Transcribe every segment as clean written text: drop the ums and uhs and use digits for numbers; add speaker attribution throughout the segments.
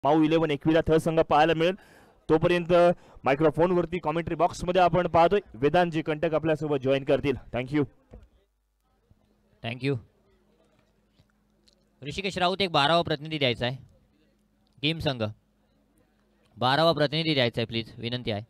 Speaker 1: माऊ 11 एकविरा थळ संघ पाहायला मिळेल. तोपर्यंत मायक्रोफोन वरती कॉमेंट्री बॉक्स मध्ये आपण पाहतोय वेदांतजी कंटक आपल्यासोबत जॉईन करतील. थँक्यू.
Speaker 2: थँक्यू. ऋषिकेश राऊत एक 12वा प्रतिनिधी द्यायचा आहे. टीम संघ 12वा प्रतिनिधी द्यायचा आहे प्लीज, विनंती आहे.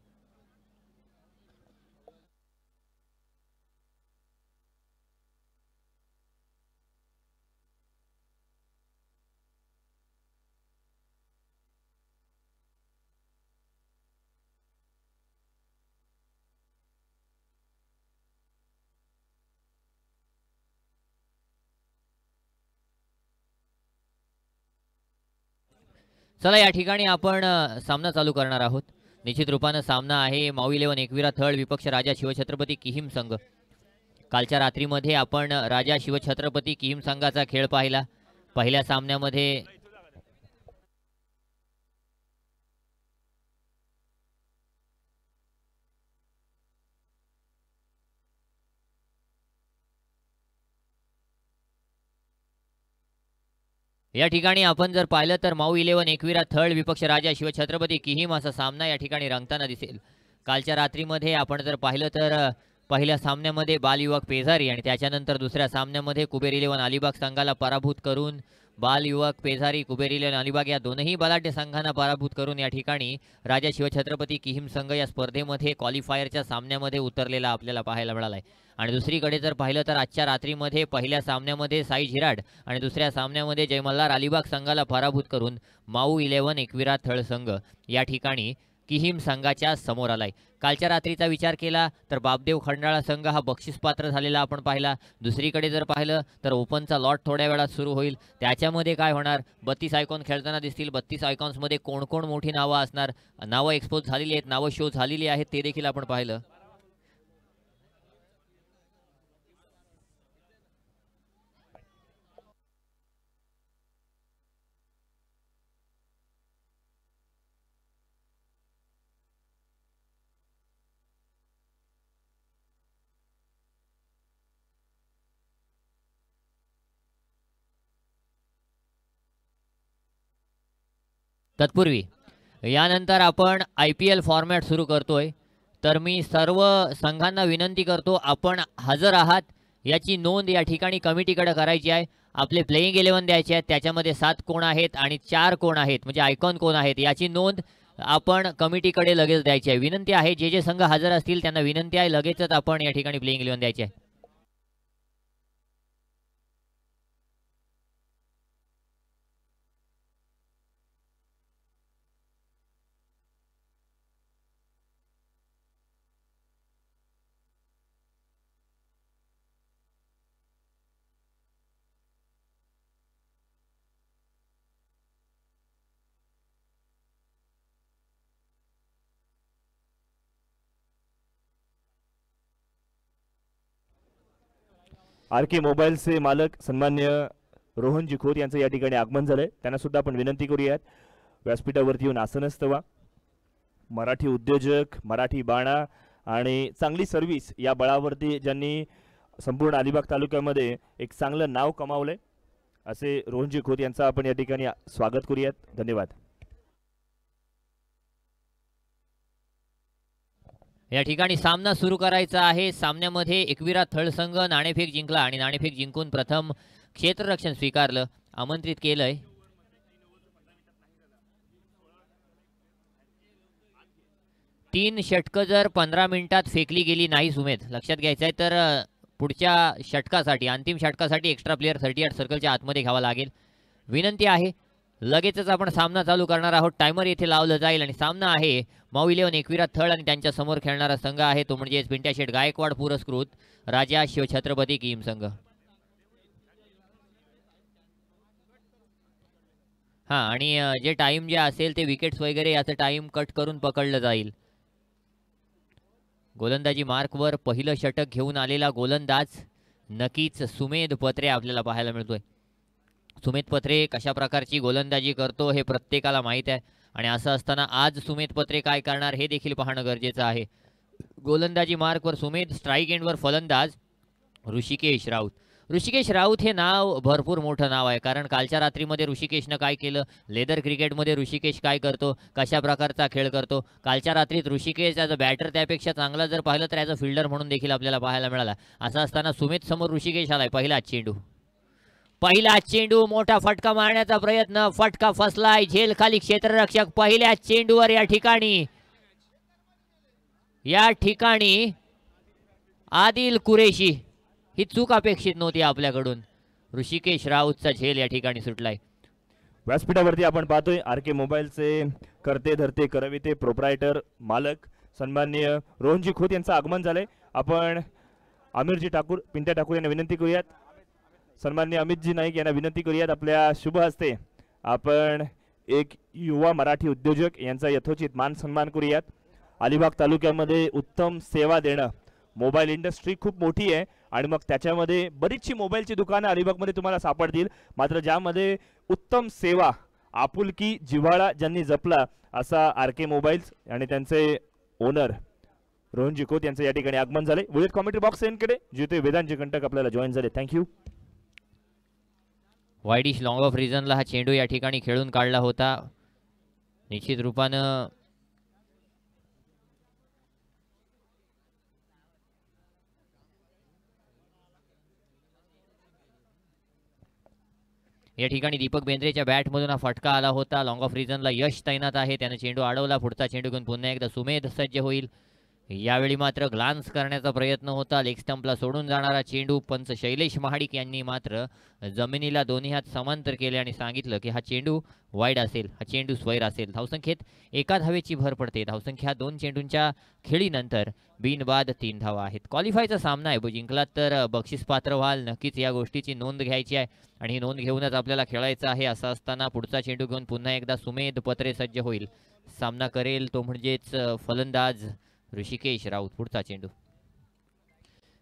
Speaker 2: चला या ठिकाणी आपण सामना चालू करणार आहोत. निश्चित रूपानं सामना आहे माऊ 11 एकविरा थळ विपक्ष राजा शिवछत्रपती किहीम संघ. कालच्या रात्रीमध्ये आपण राजा शिवछत्रपती किहीम संघाचा खेळ पाहिला. पहिल्या सामन्यामध्ये या ठिकाणी आपण जर पाहिलं तर माऊ 11 एकविरा थळ विपक्ष राजा शिवछत्रपती किहीम असा सामना या ठिकाणी रंगताना दिसेल. कालच्या रात्रीमध्ये आपण जर पाहिलं तर पहिल्या सामन्यामध्ये बालयुवक पेझारी आणि त्याच्यानंतर दुसऱ्या सामन्यामध्ये कुबेर 11 अलिबाग संघाला पराभूत करून बालयुवक पेझारी कुबेर 11 अलिबाग या दोनही बलाढ्य संघांना पराभूत करून या ठिकाणी राजा शिवछत्रपती किहीम संघ या स्पर्धेमध्ये क्वालिफायरच्या सामन्यामध्ये उतरलेला आपल्याला पाहायला मिळाला आहे. आणि दुसरीकडे जर पाहिलं तर आजच्या रात्रीमध्ये पहिल्या सामन्यामध्ये साई झिराड आणि दुसऱ्या सामन्यामध्ये जय मल्हार अलिबाग संघाला पराभूत करून माऊ 11 एकविरा थळ संघ या ठिकाणी किहीम संघाच्या समोर आलाय. कालच्या रात्रीचा विचार केला तर बापदेव खंडाळा संघ हा बक्षीसपात्र झालेला आपण पाहिला. दुसरीकडे जर पाहिलं तर ओपनचा लॉट थोड्या वेळात सुरू होईल. त्याच्यामध्ये काय होणार, 32 आयकॉन खेळताना दिसतील. 32 आयकॉन्समध्ये कोण कोण मोठी नावं असणार, नावं एक्सपोज झालेली आहेत, नावं शो झालेली आहेत, ते देखील आपण पाहिलं. तत्पूर्वी यानंतर आपण IPL फॉर्मॅट सुरू करतोय. तर मी सर्व संघांना विनंती करतो, आपण हजर आहात याची नोंद या ठिकाणी कमिटीकडे करायची आहे. आपले प्लेइंग 11 द्यायचे आहेत, त्याच्यामध्ये 7 कोण आहेत आणि 4 कोण आहेत, म्हणजे आयकॉन कोण आहेत याची नोंद आपण कमिटीकडे लगेच द्यायची आहे. विनंती आहे, जे जे संघ हजर असतील त्यांना विनंती आहे लगेचच आपण या ठिकाणी प्लेइंग 11 द्यायचे आहे.
Speaker 1: RK मोबाईलचे मालक सन्मान्य रोहनजी खोत यांचं या ठिकाणी आगमन झालंय. त्यांना सुद्धा आपण विनंती करूयात व्यासपीठावरती येऊन आसनस्थवा. मराठी उद्योजक, मराठी बाणा आणि चांगली सर्व्हिस या बळावरती ज्यांनी संपूर्ण अलिबाग तालुक्यामध्ये एक चांगलं नाव कमावलंय असे रोहनजी खोत यांचं आपण या ठिकाणी स्वागत करूयात. धन्यवाद.
Speaker 2: या ठिकाणी सामना सुरू करायचा आहे. सामन्यामध्ये एकविरा थळ संघ नाणेफेक जिंकला आणि नाणेफेक जिंकून प्रथम क्षेत्ररक्षण स्वीकारलं, आमंत्रित केलंय. तीन षटकं जर 15 मिनिटात फेकली गेली नाही सुमेध, लक्षात घ्यायचं आहे, तर पुढच्या षटकासाठी अंतिम षटकासाठी एक्स्ट्रा प्लेयर 38 सर्कलच्या आतमध्ये घ्यावा लागेल. विनंती आहे, लगेचच आपण सामना चालू करणार आहोत. टायमर येथे लावलं जाईल आणि सामना आहे माऊ 11 एकविरा थळ आणि त्यांच्या समोर खेळणारा संघ आहे तो म्हणजे पिंट्या शेठ गायकवाड पुरस्कृत राजा शिवछत्रपती किहीम संघ. हां, आणि जे टाइम जे असेल ते विकेट्स वगैरे याचं टाइम कट करून पकडलं जाईल. गोलंदाजी मार्कवर पहिलं षटक घेऊन आलेला गोलंदाज नक्कीच सुमेध पत्रे आपल्याला पाहायला मिळतोय. सुमेध पत्रे कशा प्रकारची गोलंदाजी करतो हे प्रत्येकाला माहीत आहे आणि असं असताना आज सुमेध पत्रे काय करणार हे देखील पाहणं गरजेचं आहे. गोलंदाजी मार्कवर सुमेध, स्ट्राईक एंडवर फलंदाज ऋषिकेश राऊत. ऋषिकेश राऊत हे नाव भरपूर मोठं नाव आहे, कारण कालच्या रात्रीमध्ये ऋषिकेशनं काय केलं, लेदर क्रिकेटमध्ये ऋषिकेश काय करतो, कशा प्रकारचा खेळ करतो. कालच्या रात्रीत ऋषिकेश ॲज अ बॅटर त्यापेक्षा चांगला जर पाहिलं तर ॲज अ फिल्डर म्हणून देखील आपल्याला पाहायला मिळाला. असं असताना सुमित समोर ऋषिकेश आलाय. पहिला चेंडू मोठा फटका मारण्याचा प्रयत्न, फटका फसलाय, झेल खाली क्षेत्ररक्षक. पहिल्या चेंडूवर या ठिकाणी आदिल कुरेशी, ही चूक अपेक्षित नव्हती आपल्याकडून. ऋषिकेश राऊतचा झेल या ठिकाणी सुटलाय.
Speaker 1: व्यासपीठावरती आपण पाहतोय आर के मोबाईलचे करते धरते करविते प्रोप्रायटर मालक सन्माननीय रोहनजी खोत यांचं आगमन झालंय. आपण आमिरजी ठाकूर, पिंट्या ठाकूर यांना विनंती करूयात. सन्माननीय अमितजी नाईक यांना विनंती करूयात आपल्या शुभ हस्ते आपण एक युवा मराठी उद्योजक यांचा यथोचित मान सन्मान करूयात. अलिबाग तालुक्यामध्ये उत्तम सेवा देणं, मोबाईल इंडस्ट्री खूप मोठी आहे आणि मग त्याच्यामध्ये बरीचशी मोबाईलची दुकानं अलिबागमध्ये तुम्हाला सापडतील, मात्र ज्यामध्ये उत्तम सेवा, आपुलकी, जिव्हाळा ज्यांनी जपला असा आर के मोबाईल्स आणि त्यांचे ओनर रोहनजी खोत यांचं या ठिकाणी आगमन झाले. वळूयात कॉमेंट्री बॉक्स यांकडे, जिथे वेदांतजी कंटक आपल्याला जॉईन झाले. थँक्यू.
Speaker 2: वाईडिश लॉंग ऑफ रिझनला हा चेंडू या ठिकाणी खेळून काढला होता. निश्चित रूपानं या ठिकाणी दीपक बेंद्रेच्या बॅटमधून हा फटका आला होता. लॉंग ऑफ रिझनला यश तैनात आहे, त्याने चेंडू अडवला. पुढचा चेंडू घेऊन पुन्हा एकदा सुमेध सज्ज होईल. यावेळी मात्र ग्लान्स करण्याचा प्रयत्न होता, लेग स्टंपला सोडून जाणारा चेंडू. पंच शैलेश महाडिक यांनी मात्र जमिनीला दोन्ही हात समांतर केले आणि सांगितलं की हा चेंडू वाईड असेल, हा चेंडू स्वैर असेल. धावसंख्येत एका धावेची भर पडते. धावसंख्या 2 चेंडूंच्या खेळीनंतर बिनबाद 3 धावा आहेत. क्वालिफायचा सामना आहे, जिंकलात तर बक्षीस पात्र व्हाल. नक्कीच या गोष्टीची नोंद घ्यायची आहे आणि ही नोंद घेऊनच आपल्याला खेळायचं आहे. असं असताना पुढचा चेंडू घेऊन पुन्हा एकदा सुमेध पत्रे सज्ज होईल. सामना करेल तो म्हणजेच फलंदाज ऋषिकेश राऊत. पुढचा चेंडू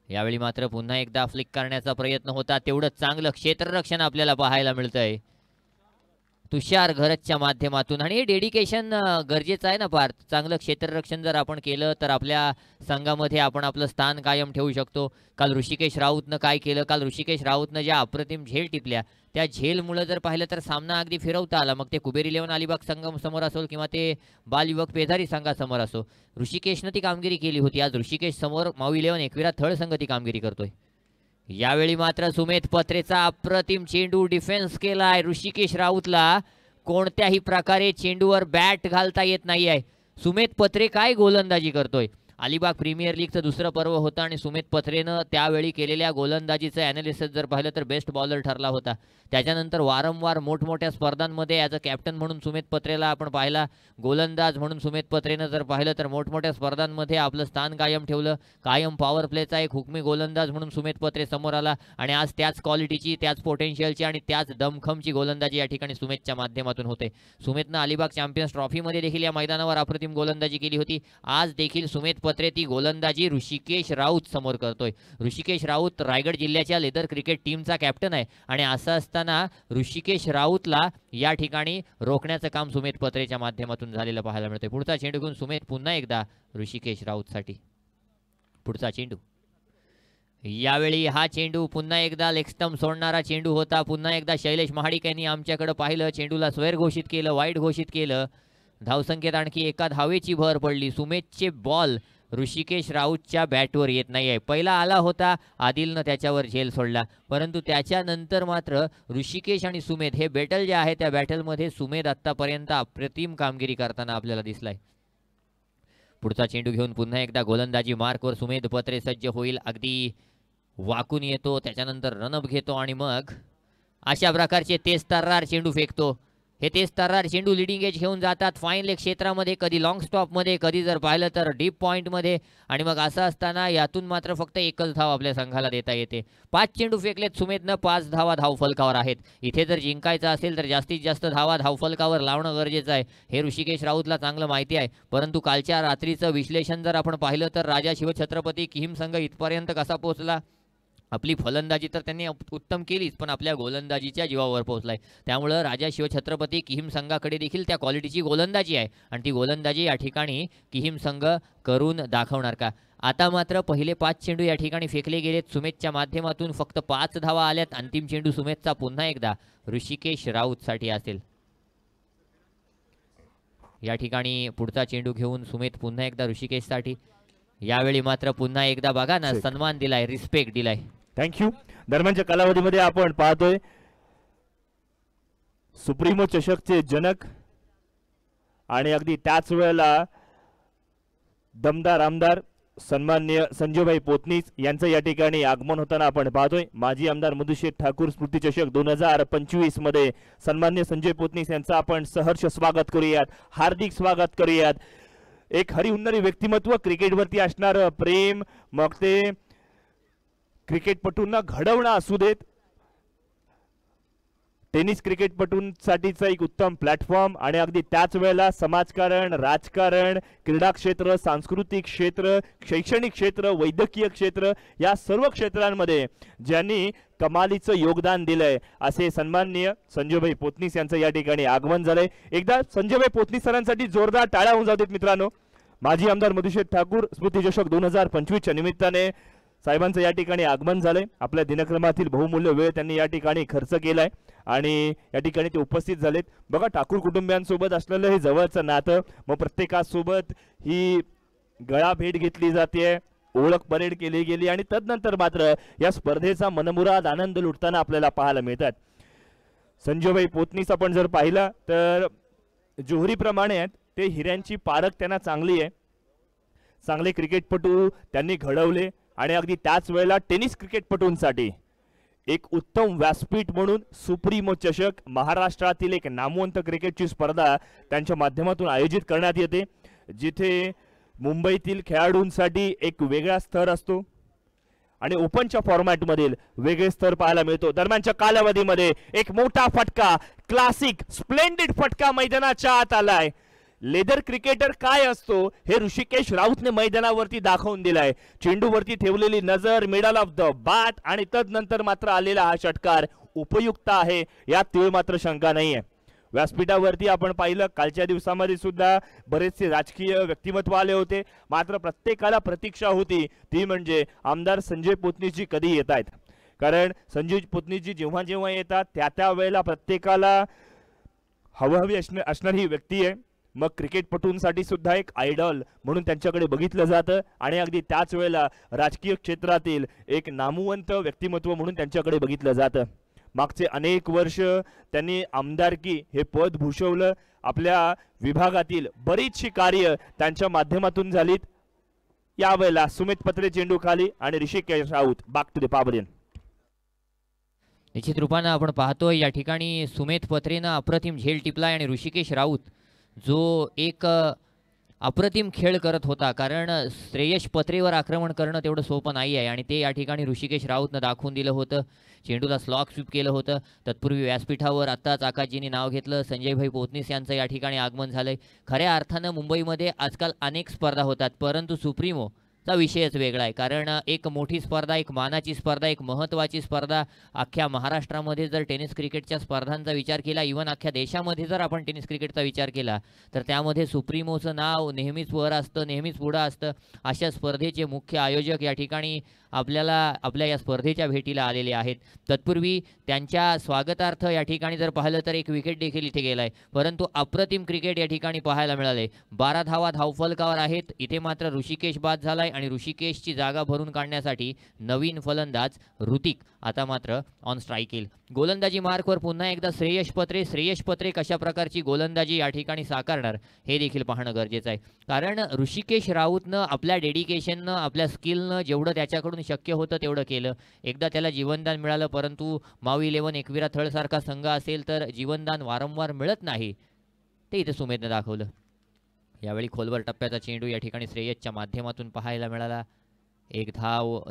Speaker 2: यावेळी मात्र पुन्हा एकदा फ्लिक करण्याचा प्रयत्न होता. तेवढं चांगलं क्षेत्ररक्षण आपल्याला पाहायला मिळतंय तुषार घरतच्या माध्यमातून आणि हे डेडिकेशन गरजेचं आहे ना फार. चांगलं क्षेत्ररक्षण जर आपण केलं तर आपल्या संघामध्ये आपण आपलं स्थान कायम ठेवू शकतो. काल ऋषिकेश राऊतनं काय केलं, काल ऋषिकेश राऊतनं ज्या अप्रतिम झेल टिपल्या त्या झेलमुळे जर पाहिलं तर सामना अगदी फिरवता आला. मग ते कुबेर 11 अलिबाग संघासमोर असो किंवा ते बाल युवक पेधारी संघासमोर असो, ऋषिकेशनं ती कामगिरी केली होती. आज ऋषिकेश समोर माऊ 11 एकविरा थळ संघ ती कामगिरी करतोय. यावेळी मात्र सुमेध पत्रेचा अप्रतिम चेंडू, डिफेन्स केलाय. ऋषिकेश राऊतला कोणत्याही प्रकारे चेंडूवर बॅट घालता येत नाही आहे. सुमेध पत्रे काय गोलंदाजी करतोय. अलिबाग प्रीमियर लीगचं दुसरं पर्व होतं आणि सुमेध पत्रेनं त्यावेळी केलेल्या गोलंदाजीचं ॲनालिसिस जर पाहिलं तर बेस्ट बॉलर ठरला होता. त्याच्यानंतर वारंवार मोठमोठ्या स्पर्धांमध्ये ॲज अ कॅप्टन म्हणून सुमेध पत्रेला आपण पाहिला, गोलंदाज म्हणून सुमेध पत्रेनं जर पाहिलं तर मोठमोठ्या स्पर्धांमध्ये आपलं स्थान कायम ठेवलं. कायम पॉवर प्लेचा एक हुकमी गोलंदाज म्हणून सुमेध पत्रे समोर आला आणि आज त्याच क्वालिटीची, त्याच पोटेन्शियलची आणि त्याच दमखमची गोलंदाजी या ठिकाणी सुमेधच्या माध्यमातून होते. सुमेधनं अलिबाग चॅम्पियन्स ट्रॉफीमध्ये देखील या मैदानावर अप्रतिम गोलंदाजी केली होती. आज देखील सुमेध पत्रे ती गोलंदाजी ऋषिकेश राऊत समोर करतोय. ऋषिकेश राऊत रायगड जिल्ह्याच्या लेदर क्रिकेट टीमचा कॅप्टन आहे आणि असं असताना ऋषिकेश राऊतला या ठिकाणी रोखण्याचं काम सुमेध पत्रेच्या माध्यमातून झालेलं पाहायला मिळतंय. पुढचा चेंडू घेऊन सुमेध पुन्हा एकदा ऋषिकेश राऊतसाठी. पुढचा चेंडू यावेळी हा चेंडू पुन्हा एकदा लेग स्टंप सोडणारा चेंडू होता. पुन्हा एकदा शैलेश महाडिक यांनी आमच्याकडे पाहिलं, चेंडूला स्वेर घोषित केलं, वाईड घोषित केलं. धावसंख्येत आणखी एका धावेची भर पडली. सुमेधचे बॉल ऋषिकेश राऊतच्या बॅटवर येत नाही आहे. पहिला आला होता, आदिलनं त्याच्यावर झेल सोडला, परंतु त्याच्यानंतर मात्र ऋषिकेश आणि सुमेध हे बॅटल जे आहे त्या बॅटलमध्ये सुमेध आत्तापर्यंत अप्रतिम कामगिरी करताना आपल्याला दिसलाय. पुढचा चेंडू घेऊन पुन्हा एकदा गोलंदाजी मार्कवर सुमेध पत्रे सज्ज होईल. अगदी वाकून येतो, त्याच्यानंतर रनअप घेतो आणि मग अशा प्रकारचे तेज तर्रार चेंडू फेकतो. हे तेज तर्रार चेंडू लिडिंग एज घेऊन जातात फाईन लेग क्षेत्रामध्ये, कधी लॉंग स्टॉपमध्ये, कधी जर पाहिलं तर डीप पॉईंटमध्ये आणि मग असं असताना यातून मात्र फक्त एकच धाव आपल्या संघाला देता येते. 5 चेंडू फेकलेत सुमेधनं, 5 धावा धावफलकावर आहेत. इथे जर जिंकायचं असेल तर जास्तीत जास्त धावा धावफलकावर लावणं गरजेचं आहे. हे ऋषिकेश राऊतला चांगलं माहिती आहे. परंतु कालच्या रात्रीचं विश्लेषण जर आपण पाहिलं तर राजा शिवछत्रपती किहीम संघ इथपर्यंत कसा पोहोचला, आपली फलंदाजी तर त्यांनी उत्तम केलीच, पण आपल्या गोलंदाजीच्या जीवावर पोहोचलाय. त्यामुळं राजा शिवछत्रपती किहीम संघाकडे देखील त्या क्वालिटीची गोलंदाजी आहे आणि ती गोलंदाजी या ठिकाणी किहीम संघ करून दाखवणार का. आता मात्र पहिले 5 चेंडू या ठिकाणी फेकले गेलेत सुमेधच्या माध्यमातून, फक्त 5 धावा आल्यात. अंतिम चेंडू सुमेधचा पुन्हा एकदा ऋषिकेश राऊत साठी असेल. या ठिकाणी पुढचा चेंडू घेऊन सुमेध पुन्हा एकदा ऋषिकेश साठी. यावेळी मात्र पुन्हा एकदा बघा ना, सन्मान दिलाय, रिस्पेक्ट दिलाय.
Speaker 1: थँक्यू. दरम्यानच्या कालावधीमध्ये आपण पाहतोय सुप्रीमो चषकचे जनक आणि अगदी त्याच वेळेला दमदार आमदार सन्माननीय संजयभाई पोतनीस यांचं या ठिकाणी आगमन होताना आपण पाहतोय. माजी आमदार मधुशेठ ठाकूर स्मृती चषक 2025 मध्ये सन्माननीय संजय पोतनीस यांचं आपण सहर्ष स्वागत करूयात, हार्दिक स्वागत करूयात. एक हरिहुन्नरी व्यक्तिमत्व, क्रिकेटवरती असणारं प्रेम, मग ते क्रिकेटपटूंना घडवणं असू देत, टेनिस क्रिकेटपटूंसाठीचा एक उत्तम प्लॅटफॉर्म, आणि अगदी त्याच वेळेला समाजकारण, राजकारण, क्रीडा क्षेत्र, सांस्कृतिक क्षेत्र, शैक्षणिक क्षेत्र, वैद्यकीय क्षेत्र या सर्व क्षेत्रांमध्ये ज्यांनी कमालीचं योगदान दिलंय असे सन्माननीय संजयभाई पोतनीस यांचं या ठिकाणी आगमन झालंय. एकदा संजयभाई पोतनीस सरांसाठी जोरदार टाळ्या होऊन जाऊ देत मित्रांनो. माजी आमदार मधुशेठ ठाकूर स्मृती चषक 2025 च्या निमित्ताने साहेबांचं या ठिकाणी आगमन झालंय. आपल्या दिनक्रमातील बहुमूल्य वेळ त्यांनी या ठिकाणी खर्च केलाय आणि या ठिकाणी ते उपस्थित झालेत. बघा, ठाकूर कुटुंबियांसोबत असलेलं हे जवळचं नातं, मग प्रत्येकासोबत ही गळा भेट घेतली जाते, ओळख परेड केली गेली आणि तदनंतर मात्र या स्पर्धेचा मनमुराद आनंद लुटताना आपल्याला पाहायला मिळतात. संजयभाई पोतनीस आपण जर पाहिला तर जोहरीप्रमाणे आहेत, ते हिऱ्यांची पारख त्यांना चांगली आहे. चांगले क्रिकेटपटू त्यांनी घडवले आणि अगदी त्याच वेळेला टेनिस क्रिकेटपटूंसाठी एक उत्तम व्यासपीठ म्हणून सुप्रीमो चषक, महाराष्ट्रातील एक नामवंत क्रिकेटची स्पर्धा त्यांच्या माध्यमातून आयोजित करण्यात येते, जिथे मुंबईतील खेळाडूंसाठी एक वेगळा स्तर असतो आणि ओपनच्या फॉर्मॅटमधील वेगळे स्तर पाहायला मिळतो. दरम्यानच्या कालावधीमध्ये एक मोठा फटका, क्लासिक स्प्लेंडेड फटका मैदानाच्या आत आलाय. लेदर क्रिकेटर काय असतो हे ऋषिकेश राऊतने मैदानावरती दाखवून दिलाय. चेंडूवरती ठेवलेली नजर, मिडल ऑफ द बॅट आणि तदनंतर मात्र आलेला हा षटकार उपयुक्त आहे, यात तीळ मात्र शंका नाहीये. व्यासपीठावरती आपण पाहिलं कालच्या दिवसामध्ये सुद्धा बरेचसे राजकीय व्यक्तिमत्व आले होते, मात्र प्रत्येकाला प्रतीक्षा होती ती म्हणजे आमदार संजय पोतनीसजी कधी येत आहेत. कारण संजय पोतनीसजी जेव्हा जेव्हा येतात त्या वेळेला प्रत्येकाला हवी असणारी ही व्यक्ती आहे. मग क्रिकेटपटूंसाठी सुद्धा एक आयडॉल म्हणून त्यांच्याकडे बघितलं जातं आणि अगदी त्याच वेळेला राजकीय क्षेत्रातील एक नामवंत व्यक्तिमत्व म्हणून त्यांच्याकडे बघितलं जातं. मागचे अनेक वर्ष त्यांनी आमदारकी हे पद भूषवलं. आपल्या विभागातील बरीचशी कार्य त्यांच्या माध्यमातून झालीत. यावेळेला सुमित पत्रे चेंडू खाली आणि Rishikesh Raut back to the pavilion.
Speaker 2: निश्चित रूपानं आपण पाहतोय या ठिकाणी सुमेध पत्रेनं अप्रतिम झेल टिपलाय आणि ऋषिकेश राऊत जो एक अप्रतिम खेळ करत होता, कारण श्रेयश पत्रेवर आक्रमण करणं तेवढं सोपं नाही आहे आणि ते या ठिकाणी ऋषिकेश राऊतनं दाखवून दिलं होतं. चेंडूला स्लॉग स्वीप केलं होतं. तत्पूर्वी व्यासपीठावर आत्ताच आकाशजींनी नाव घेतलं, संजयभाई पोतनीस यांचं या ठिकाणी आगमन झालंय. खऱ्या अर्थानं मुंबईमध्ये आजकाल अनेक स्पर्धा होतात, परंतु सुप्रीमो चा विषयच वेगळा आहे. कारण एक मोठी स्पर्धा, एक मानाची स्पर्धा, एक महत्त्वाची स्पर्धा. अख्ख्या महाराष्ट्रामध्ये जर टेनिस क्रिकेटच्या स्पर्धांचा विचार केला, इव्हन अख्ख्या देशामध्ये जर आपण टेनिस क्रिकेटचा विचार केला, तर त्यामध्ये सुप्रीमोचं नाव नेहमीच वर असतं, नेहमीच पुढं असतं. अशा स्पर्धेचे मुख्य आयोजक या ठिकाणी आपल्या या स्पर्धेच्या भेटीला आलेले आहेत. तत्पूर्वी त्यांच्या स्वागतार्थ या ठिकाणी जर पाहिलं तर एक विकेट देखील इथे गेलाय, परंतु अप्रतिम क्रिकेट या ठिकाणी पाहायला मिळाले. 12 धावा धावफलकावर आहेत. इथे मात्र ऋषिकेश बाद झालाय आणि ऋषिकेशची जागा भरून काढण्यासाठी नवीन फलंदाज ऋतिक आता मात्र ऑन स्ट्राईक येईल. गोलंदाजी मार्कवर पुन्हा एकदा श्रेयश पत्रे कशा प्रकारची गोलंदाजी या ठिकाणी साकारणार हे देखील पाहणं गरजेचं आहे. कारण ऋषिकेश राऊतनं आपल्या डेडिकेशननं, आपल्या स्किलनं जेवढं त्याच्याकडून शक्य होतं तेवढं केलं. एकदा त्याला जीवनदान मिळालं, परंतु माऊ 11 एकविरा थळसारखा संघ असेल तर जीवनदान वारंवार मिळत नाही, ते इथे सुमेधनं दाखवलं. यावेळी खोलवर टप्प्याचा चेंडू या ठिकाणी श्रेयसच्या माध्यमातून पाहायला मिळाला. एक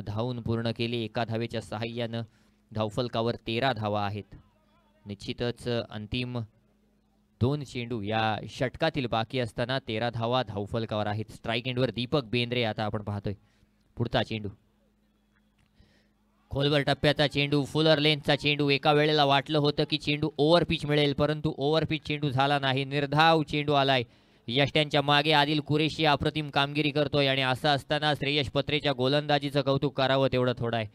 Speaker 2: धावून पूर्ण केली एका धावेच्या सहाय्यानं. धावफलकावर 13 धावा आहेत. निश्चितच अंतिम 2 चेंडू या षटकातील बाकी असताना 13 धावा धावफलकावर आहेत. स्ट्राईक एंडवर दीपक बेंद्रे आता आपण पाहतोय. पुढचा चेंडू खोलवर टप्प्याचा चेंडू, फुलर लेन्थचा चेंडू. एका वेळेला वाटलं होतं की चेंडू ओव्हर पिच मिळेल, परंतु ओव्हर पिच चेंडू झाला नाही. निर्धाव चेंडू आलाय यष्ट्यांच्या मागे आदिल कुरेशी अप्रतिम कामगिरी करतोय आणि असं असताना श्रेयश पत्रेच्या गोलंदाजीचं कौतुक करावं तेवढं थोडं आहे.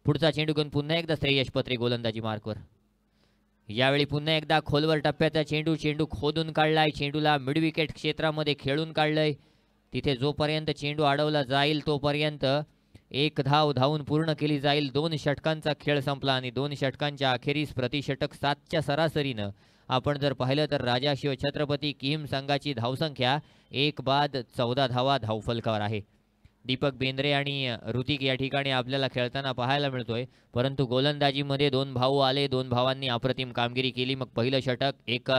Speaker 2: पुढचा चेंडू घेऊन पुन्हा एकदा श्रेयश पत्रे गोलंदाजी मार्कवर. यावेळी पुन्हा एकदा खोलवर टप्प्याचा चेंडू खोदून काढलाय. चेंडूला मिड विकेट क्षेत्रामध्ये खेळून काढलंय. तिथे जोपर्यंत चेंडू अडवला जाईल तोपर्यंत एक धाव धावून पूर्ण केली जाईल. 2 षटकांचा खेळ संपला आणि 2 षटकांच्या अखेरीस प्रतिषटक 7च्या सरासरीनं आपण जर पाहिलं तर राजा शिव छत्रपती किहीम संघाची धावसंख्या 1 बाद 14 धावा धावफलकावर आहे. दीपक बेंद्रे आणि ऋतिक या ठिकाणी आपल्याला खेळताना पाहायला मिळतोय. परंतु गोलंदाजीमध्ये 2 भाऊ आले. 2 भावांनी अप्रतिम कामगिरी केली. मग पहिलं षटक एक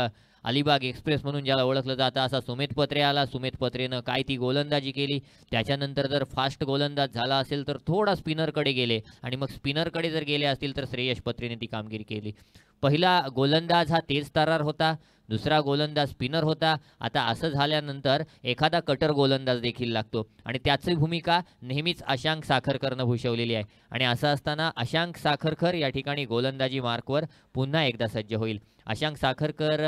Speaker 2: अलिबाग एक्सप्रेस म्हणून ज्याला ओळखलं जातं असा सुमित पत्रे आला. सुमित पत्रेनं काय ती गोलंदाजी केली. त्याच्यानंतर जर फास्ट गोलंदाज झाला असेल तर थोडा स्पिनरकडे गेले आणि मग स्पिनरकडे जर गेले असतील तर श्रेयश पत्रेने ती कामगिरी केली. पहिला गोलंदाज हा तेज तरार होता. दुसरा गोलंदाज स्पिनर होता. आता असं झाल्यानंतर एखादा कटर गोलंदाज देखील लागतो आणि त्याची भूमिका नेहमीच अशांक साखरकरनं भूषवलेली आहे. आणि असं असताना अशांक साखरकर या ठिकाणी गोलंदाजी मार्कवर पुन्हा एकदा सज्ज होईल. अशांक साखरकर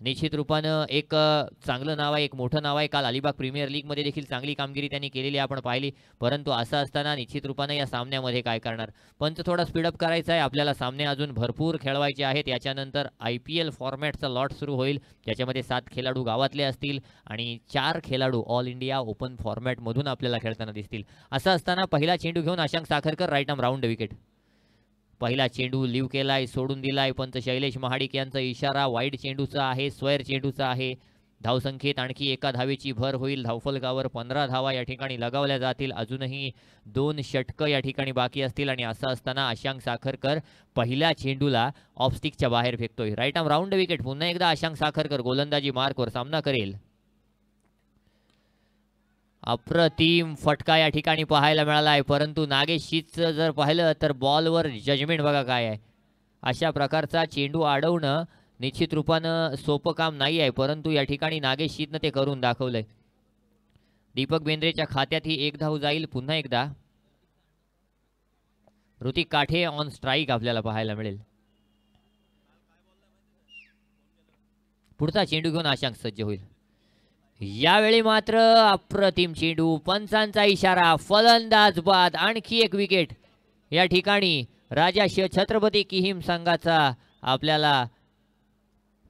Speaker 2: निश्चित रूपानं एक चांगलं नाव आहे, एक मोठं नाव आहे. काल अलिबाग प्रीमियर लीगमध्ये देखील चांगली कामगिरी त्यांनी केलेली आपण पाहिली. परंतु असं असताना निश्चित रूपानं या सामन्यामध्ये काय करणार. पंच थोडा स्पीडअप करायचा आहे. आपल्याला सामने अजून भरपूर खेळवायचे आहेत. याच्यानंतर IPL फॉर्मॅटचा लॉट सुरू होईल. ज्याच्यामध्ये 7 खेळाडू गावातले असतील आणि 4 खेळाडू ऑल इंडिया ओपन फॉर्मॅटमधून आपल्याला खेळताना दिसतील. असं असताना पहिला चेंडू घेऊन Ashank Sakharkar right arm round wicket. पहिला चेंडू लिव्ह केलाय, सोडून दिलाय. पंच शैलेश महाडिक यांचा इशारा वाईड चेंडूचा आहे, स्क्वेअर चेंडूचा आहे. धावसंख्येत आणखी एका धावेची भर होईल. धावफलकावर 15 धावा या ठिकाणी लगावल्या जातील. अजूनही 2 षटकं या ठिकाणी बाकी असतील आणि असं असताना अशांक साखरकर पहिल्या चेंडूला ऑफस्टिकच्या बाहेर फेकतोय. Right arm round wicket. पुन्हा एकदा अशांक साखरकर गोलंदाजी मार्कवर सामना करेल. अप्रतिम फटका या ठिकाणी पाहायला मिळाला आहे. परंतु नागेश शीतचं जर पाहिलं तर बॉलवर जजमेंट बघा काय आहे. अशा प्रकारचा चेंडू अडवणं निश्चित रूपानं सोपं काम नाही आहे. परंतु या ठिकाणी नागेश शीतनं ते करून दाखवलंय. दीपक बेंद्रेच्या खात्यात ही 1 धाव जाईल. पुन्हा एकदा ऋतिक काठे ऑन स्ट्राईक आपल्याला पाहायला मिळेल. पुढचा चेंडू घेऊन अशांक सज्ज होईल. यावेळी मात्र अप्रतिम चेंडू, पंचांचा इशारा, फलंदाज बाद, आणखी एक विकेट या ठिकाणी राजा शिव छत्रपती किहीम संघाचा आपल्याला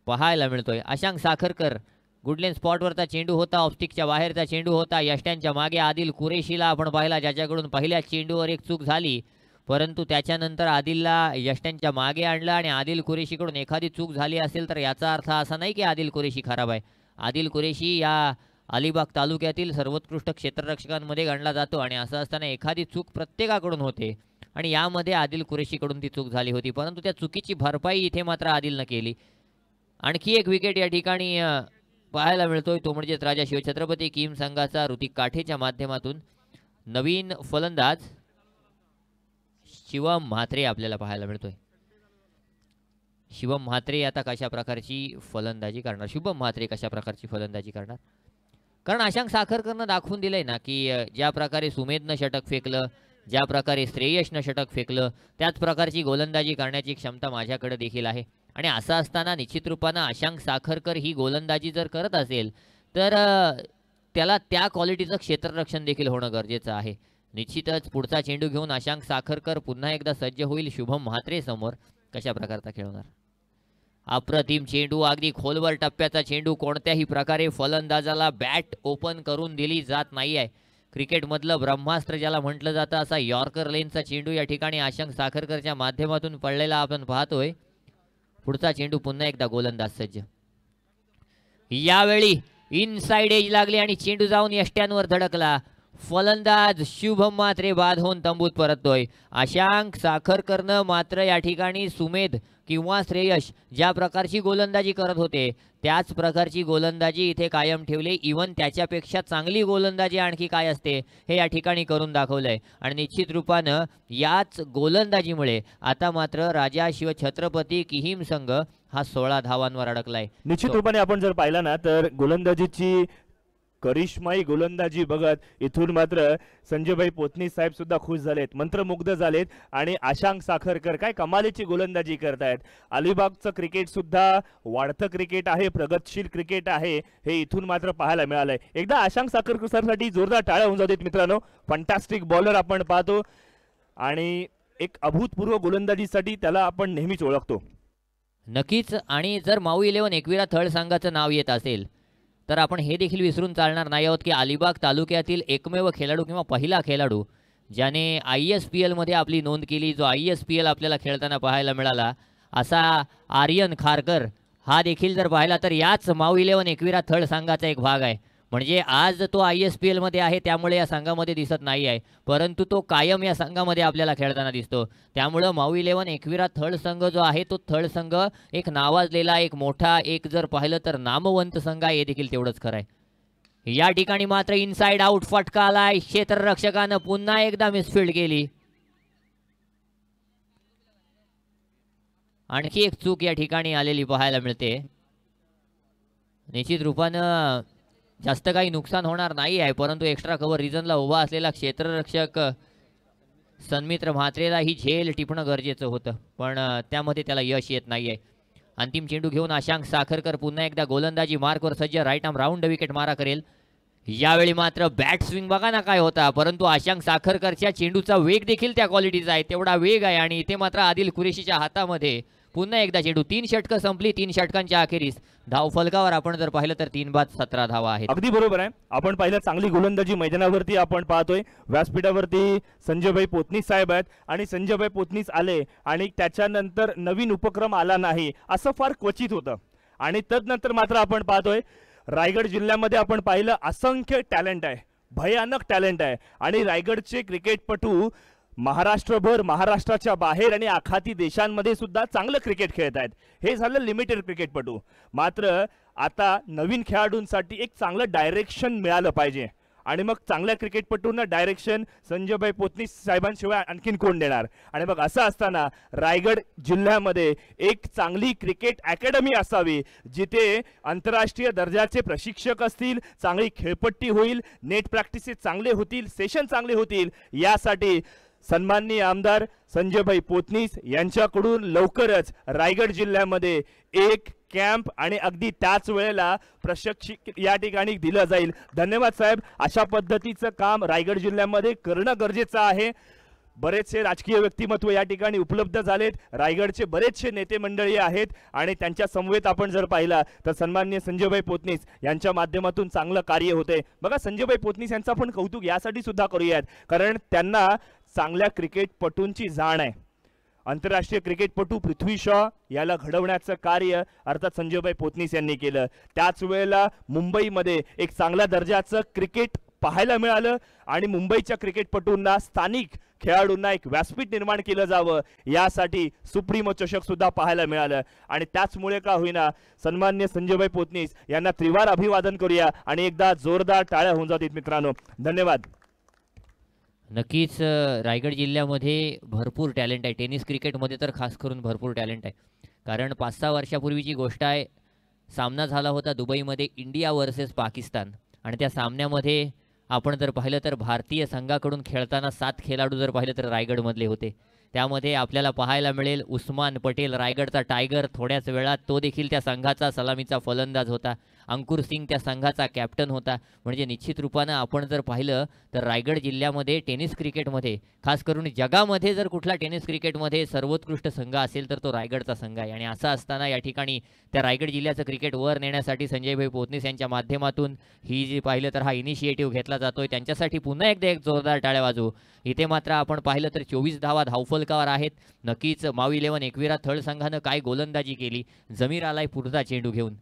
Speaker 2: पाहायला मिळतोय. अशांक साखरकर गुडलेन स्पॉटवरचा चेंडू होता, ऑप्टिकच्या बाहेरचा चेंडू होता. यष्ट्यांच्या मागे आदिल कुरेशीला आपण पाहिला, ज्याच्याकडून पहिल्या चेंडूवर एक चूक झाली. परंतु त्याच्यानंतर आदिलला यष्ट्यांच्या मागे आणलं आणि आदिल कुरेशीकडून एखादी चूक झाली असेल तर याचा अर्थ असा नाही की आदिल कुरेशी खराब आहे. आदिल कुरेशी या अलिबाग तालुक्यातील सर्वोत्कृष्ट क्षेत्ररक्षकांमध्ये गणला जातो आणि असं असताना एखादी चूक प्रत्येकाकडून होते आणि यामध्ये आदिल कुरेशीकडून ती चूक झाली होती. परंतु त्या चुकीची भरपाई इथे मात्र आदिलनं केली. आणखी एक विकेट या ठिकाणी पाहायला मिळतोय. तो म्हणजेच राजा शिवछत्रपती किहीम संघाचा ऋतिक काठेच्या माध्यमातून नवीन फलंदाज शिवम म्हात्रे आपल्याला पाहायला मिळतोय. शिवम म्हात्रे आता कशा प्रकारची फलंदाजी करणार, शुभम म्हात्रे कशा प्रकारची फलंदाजी करणार. कारण अशांक साखरकरनं दाखवून दिलंय ना की ज्या प्रकारे सुमेधनं षटक फेकलं, ज्या प्रकारे श्रेयशनं षटक फेकलं, त्याच प्रकारची गोलंदाजी करण्याची क्षमता माझ्याकडे देखील आहे. आणि असं असताना निश्चित रूपानं अशांक साखरकर ही गोलंदाजी जर करत असेल तर त्याला त्या क्वालिटीचं क्षेत्ररक्षण देखील होणं गरजेचं आहे. निश्चितच पुढचा चेंडू घेऊन अशांक साखरकर पुन्हा एकदा सज्ज होईल. शुभम म्हात्रे समोर कशा प्रकारचा खेळणार. अप्रतिम चेंडू, अगदी खोलवर टप्प्याचा चेंडू. कोणत्याही प्रकारे फलंदाजाला बॅट ओपन करून दिली जात नाही आहे. क्रिकेटमधलं ब्रह्मास्त्र ज्याला म्हटलं जातं असा यॉर्कर लेनचा चेंडू या ठिकाणी अशांक साखरकरच्या माध्यमातून पडलेला आपण पाहतोय. पुढचा चेंडू पुन्हा एकदा गोलंदाज सज्ज. यावेळी इनसाइड एज लागली आणि चेंडू जाऊन यष्ट्यांवर धडकला. फलंदाज शुभम म्हात्रे बाद होऊन तंबूत परततोय. अशांक साखरकरनं मात्र या ठिकाणी सुमेध किंवा श्रेयश ज्या प्रकारची गोलंदाजी करत होते त्याच प्रकारची गोलंदाजी इथे कायम ठेवली. इवन त्याच्यापेक्षा चांगली गोलंदाजी आणखी काय असते हे या ठिकाणी करून दाखवलंय. आणि निश्चित रूपानं याच गोलंदाजीमुळे आता मात्र राजा शिव छत्रपती किहीम संघ हा 16 धावांवर अडकलाय.
Speaker 1: निश्चित रूपाने आपण जर पाहिला ना तर गोलंदाजीची करिश्माई गोलंदाजी बघत इथून मात्र संजयभाई पोतनी साहेब सुद्धा खुश झालेत, मंत्रमुग्ध झालेत आणि आशांक साखरकर काय कमालीची गोलंदाजी करतायत. अलिबागचं क्रिकेट सुद्धा वाढतं क्रिकेट आहे, प्रगतशील क्रिकेट आहे, हे इथून मात्र पाहायला मिळालंय. एकदा आशांक साखरकर सरसाठी जोरदार टाळ्या होऊन जातात मित्रांनो. फंटॅस्टिक बॉलर आपण पाहतो आणि एक अभूतपूर्व गोलंदाजीसाठी त्याला आपण नेहमीच ओळखतो.
Speaker 2: नक्कीच. आणि जर माऊ 11 एकविरा थळ संघाचं नाव येत असेल तर आपण हे देखील विसरून चालणार नाही आहोत की अलिबाग तालुक्यातील एकमेव खेळाडू किंवा पहिला खेळाडू ज्याने ISPL मध्ये आपली नोंद केली, जो ISPL आपल्याला खेळताना पाहायला मिळाला, असा आर्यन खारकर हा देखील जर पाहिला तर याच माऊ 11 एकविरा थळ संघाचा एक भाग आहे. म्हणजे आज तो ISPL मध्ये आहे त्यामुळे या संघामध्ये दिसत नाही आहे, परंतु तो कायम या संघामध्ये आपल्याला खेळताना दिसतो. त्यामुळं माऊ 11 एकविरा थळ संघ जो आहे तो थळ संघ एक नावाजलेला, एक मोठा, एक जर पाहिलं तर नामवंत संघ आहे, हे देखील तेवढंच खरं आहे. या ठिकाणी मात्र इनसाइड आउट फटका आलाय, क्षेत्ररक्षकानं पुन्हा एकदा मिसफिल्ड केली. आणखी एक चूक या ठिकाणी आलेली पाहायला मिळते. निश्चित रूपानं जास्त काही नुकसान होणार नाही आहे, परंतु एक्स्ट्रा कव्हर रिजनला उभा असलेला क्षेत्ररक्षक सन्मित्र म्हात्रेला ही झेल टिपणं गरजेचं होतं, पण त्यामध्ये त्याला यश येत नाही आहे. अंतिम चेंडू घेऊन आशांक साखरकर पुन्हा एकदा गोलंदाजी मार्कवर सज्ज, राईट आर्म राऊंड विकेट मारा करेल. यावेळी मात्र बॅट स्विंग बघा ना काय होता, परंतु आशांक साखरकरच्या चेंडूचा वेग देखील त्या क्वालिटीचा आहे, तेवढा वेग आहे. आणि इथे मात्र आदिल कुरेशीच्या हातामध्ये पुन्हा एकदा चेंडू. 3 षटकं संपली, 3 षटकांच्या अखेरीस धाव फलकावर आपण जर पाहिलं तर 3 बाद 17 धावा आहेत.
Speaker 1: अगदी बरोबर आहे. आपण पाहिलं चांगली गोलंदाजी मैदानावरती आपण पाहतोय. व्यासपीठावरती संजयभाई पोतनीस साहेब आहेत आणि संजयभाई पोतनीस आले आणि त्याच्यानंतर नवीन उपक्रम आला नाही असं फार क्वचित होतं. आणि तदनंतर मात्र आपण पाहतोय रायगड जिल्ह्यामध्ये आपण पाहिलं असंख्य टॅलेंट आहे, भयानक टॅलेंट आहे. आणि रायगडचे क्रिकेटपटू महाराष्ट्रभर, महाराष्ट्राच्या बाहेर आणि आखाती देशांमध्ये सुद्धा चांगलं क्रिकेट खेळत आहेत. हे झालं लिमिटेड क्रिकेटपटू. मात्र आता नवीन खेळाडूंसाठी एक चांगलं डायरेक्शन मिळालं पाहिजे आणि मग चांगल्या क्रिकेटपटूंना डायरेक्शन संजयभाई पोतनीस साहेबांशिवाय आणखीन कोण देणार. आणि मग असं असताना रायगड जिल्ह्यामध्ये एक चांगली क्रिकेट अकॅडमी असावी जिथे आंतरराष्ट्रीय दर्जाचे प्रशिक्षक असतील, चांगली खेळपट्टी होईल, नेट प्रॅक्टिसेस चांगले होतील, सेशन चांगले होतील. यासाठी सन्माननीय आमदार संजयभाई पोतनीस यांच्याकडून लवकरच रायगड जिल्ह्यामध्ये एक कॅम्प आणि अगदी त्याच वेळेला प्रशिक्षक या ठिकाणी दिलं जाईल. धन्यवाद साहेब. अशा पद्धतीचं काम रायगड जिल्ह्यामध्ये करणं गरजेचं आहे. बरेचसे राजकीय व्यक्तिमत्व या ठिकाणी उपलब्ध झालेत, रायगडचे बरेचसे नेते मंडळी आहेत आणि त्यांच्या समवेत आपण जर पाहिला तर सन्माननीय संजयभाई पोतनीस यांच्या माध्यमातून चांगलं कार्य होते. बघा संजयभाई पोतनीस यांचं आपण कौतुक यासाठी सुद्धा करूयात कारण त्यांना चांगल्या क्रिकेटपटूंची जाण आहे. आंतरराष्ट्रीय क्रिकेटपटू पृथ्वी शॉ याला घडवण्याचं कार्य अर्थात संजयभाई पोतनीस यांनी केलं. त्याच वेळेला मुंबईमध्ये एक चांगल्या दर्जाचं क्रिकेट पाहायला मिळालं आणि मुंबईच्या क्रिकेटपटूंना, स्थानिक खेळाडूंना एक व्यासपीठ निर्माण केलं जावं यासाठी सुप्रीमो चषक सुद्धा पाहायला मिळालं. आणि त्याचमुळे का होईना सन्माननीय संजयभाई पोतनीस यांना त्रिवार अभिवादन करूया आणि एकदा जोरदार टाळ्या होऊन जातील मित्रांनो. धन्यवाद.
Speaker 2: नक्कीच रायगड जिल्ह्यामध्ये भरपूर टॅलेंट आहे. टेनिस क्रिकेटमध्ये तर खास करून भरपूर टॅलेंट आहे. कारण 5-6 वर्षापूर्वीची गोष्ट आहे, सामना झाला होता दुबईमध्ये इंडिया वर्सेस पाकिस्तान आणि त्या सामन्यामध्ये आपण जर पाहिलं तर भारतीय संघाकडून खेळताना 7 खेळाडू जर पाहिलं तर रायगडमधले होते. त्यामध्ये आपल्याला पाहायला मिळेल उस्मान पटेल, रायगडचा टायगर, थोड्याच वेळात तो देखील त्या संघाचा सलामीचा फलंदाज होता. अंकुर सिंग त्या संघाचा कॅप्टन होता. म्हणजे निश्चित रूपानं आपण जर पाहिलं तर रायगड जिल्ह्यामध्ये टेनिस क्रिकेटमध्ये, खास करून जगामध्ये जर कुठला टेनिस क्रिकेटमध्ये सर्वोत्कृष्ट संघ असेल तर तो रायगडचा संघ आहे. आणि असं असताना या ठिकाणी त्या रायगड जिल्ह्याचं क्रिकेट वर नेण्यासाठी संजयभाई पोतनीस यांच्या माध्यमातून ही जी पाहिलं तर हा इनिशिएटिव्ह घेतला जातोय, त्यांच्यासाठी पुन्हा एकदा एक जोरदार टाळ्या वाजवू. इथे मात्र आपण पाहिलं तर 24 धावा धावफलकावर आहेत. नक्कीच माऊ 11 एकविरा थळ संघानं काय गोलंदाजी केली. जमीर आलाय पुढचा चेंडू घेऊन.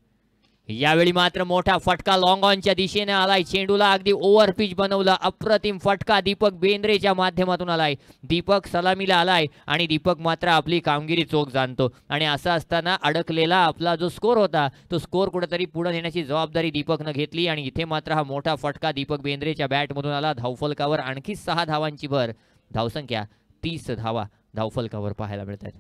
Speaker 2: यावेळी मात्र मोठा फटका लॉंग ऑनच्या दिशेने आलाय, चेंडूला अगदी ओव्हर पिच बनवला. अप्रतिम फटका दीपक बेंद्रेच्या माध्यमातून आलाय. दीपक सलामीला आलाय आणि दीपक मात्र आपली कामगिरी चोख जाणतो. आणि असं असताना अडकलेला आपला जो स्कोर होता तो स्कोर कुठेतरी पुढे नेण्याची जबाबदारी दीपकनं घेतली आणि इथे मात्र हा मोठा फटका दीपक बेंद्रेच्या बॅटमधून आला. धावफलकावर आणखी 6 धावांची भर. धावसंख्या 30 धावा धावफलकावर पाहायला मिळतात.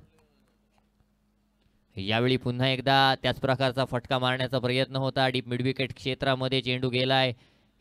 Speaker 2: यावेळी पुन्हा एकदा त्याच प्रकारचा फटका मारण्याचा प्रयत्न होता. डीप मिड विकेट क्षेत्रामध्ये चेंडू गेलाय.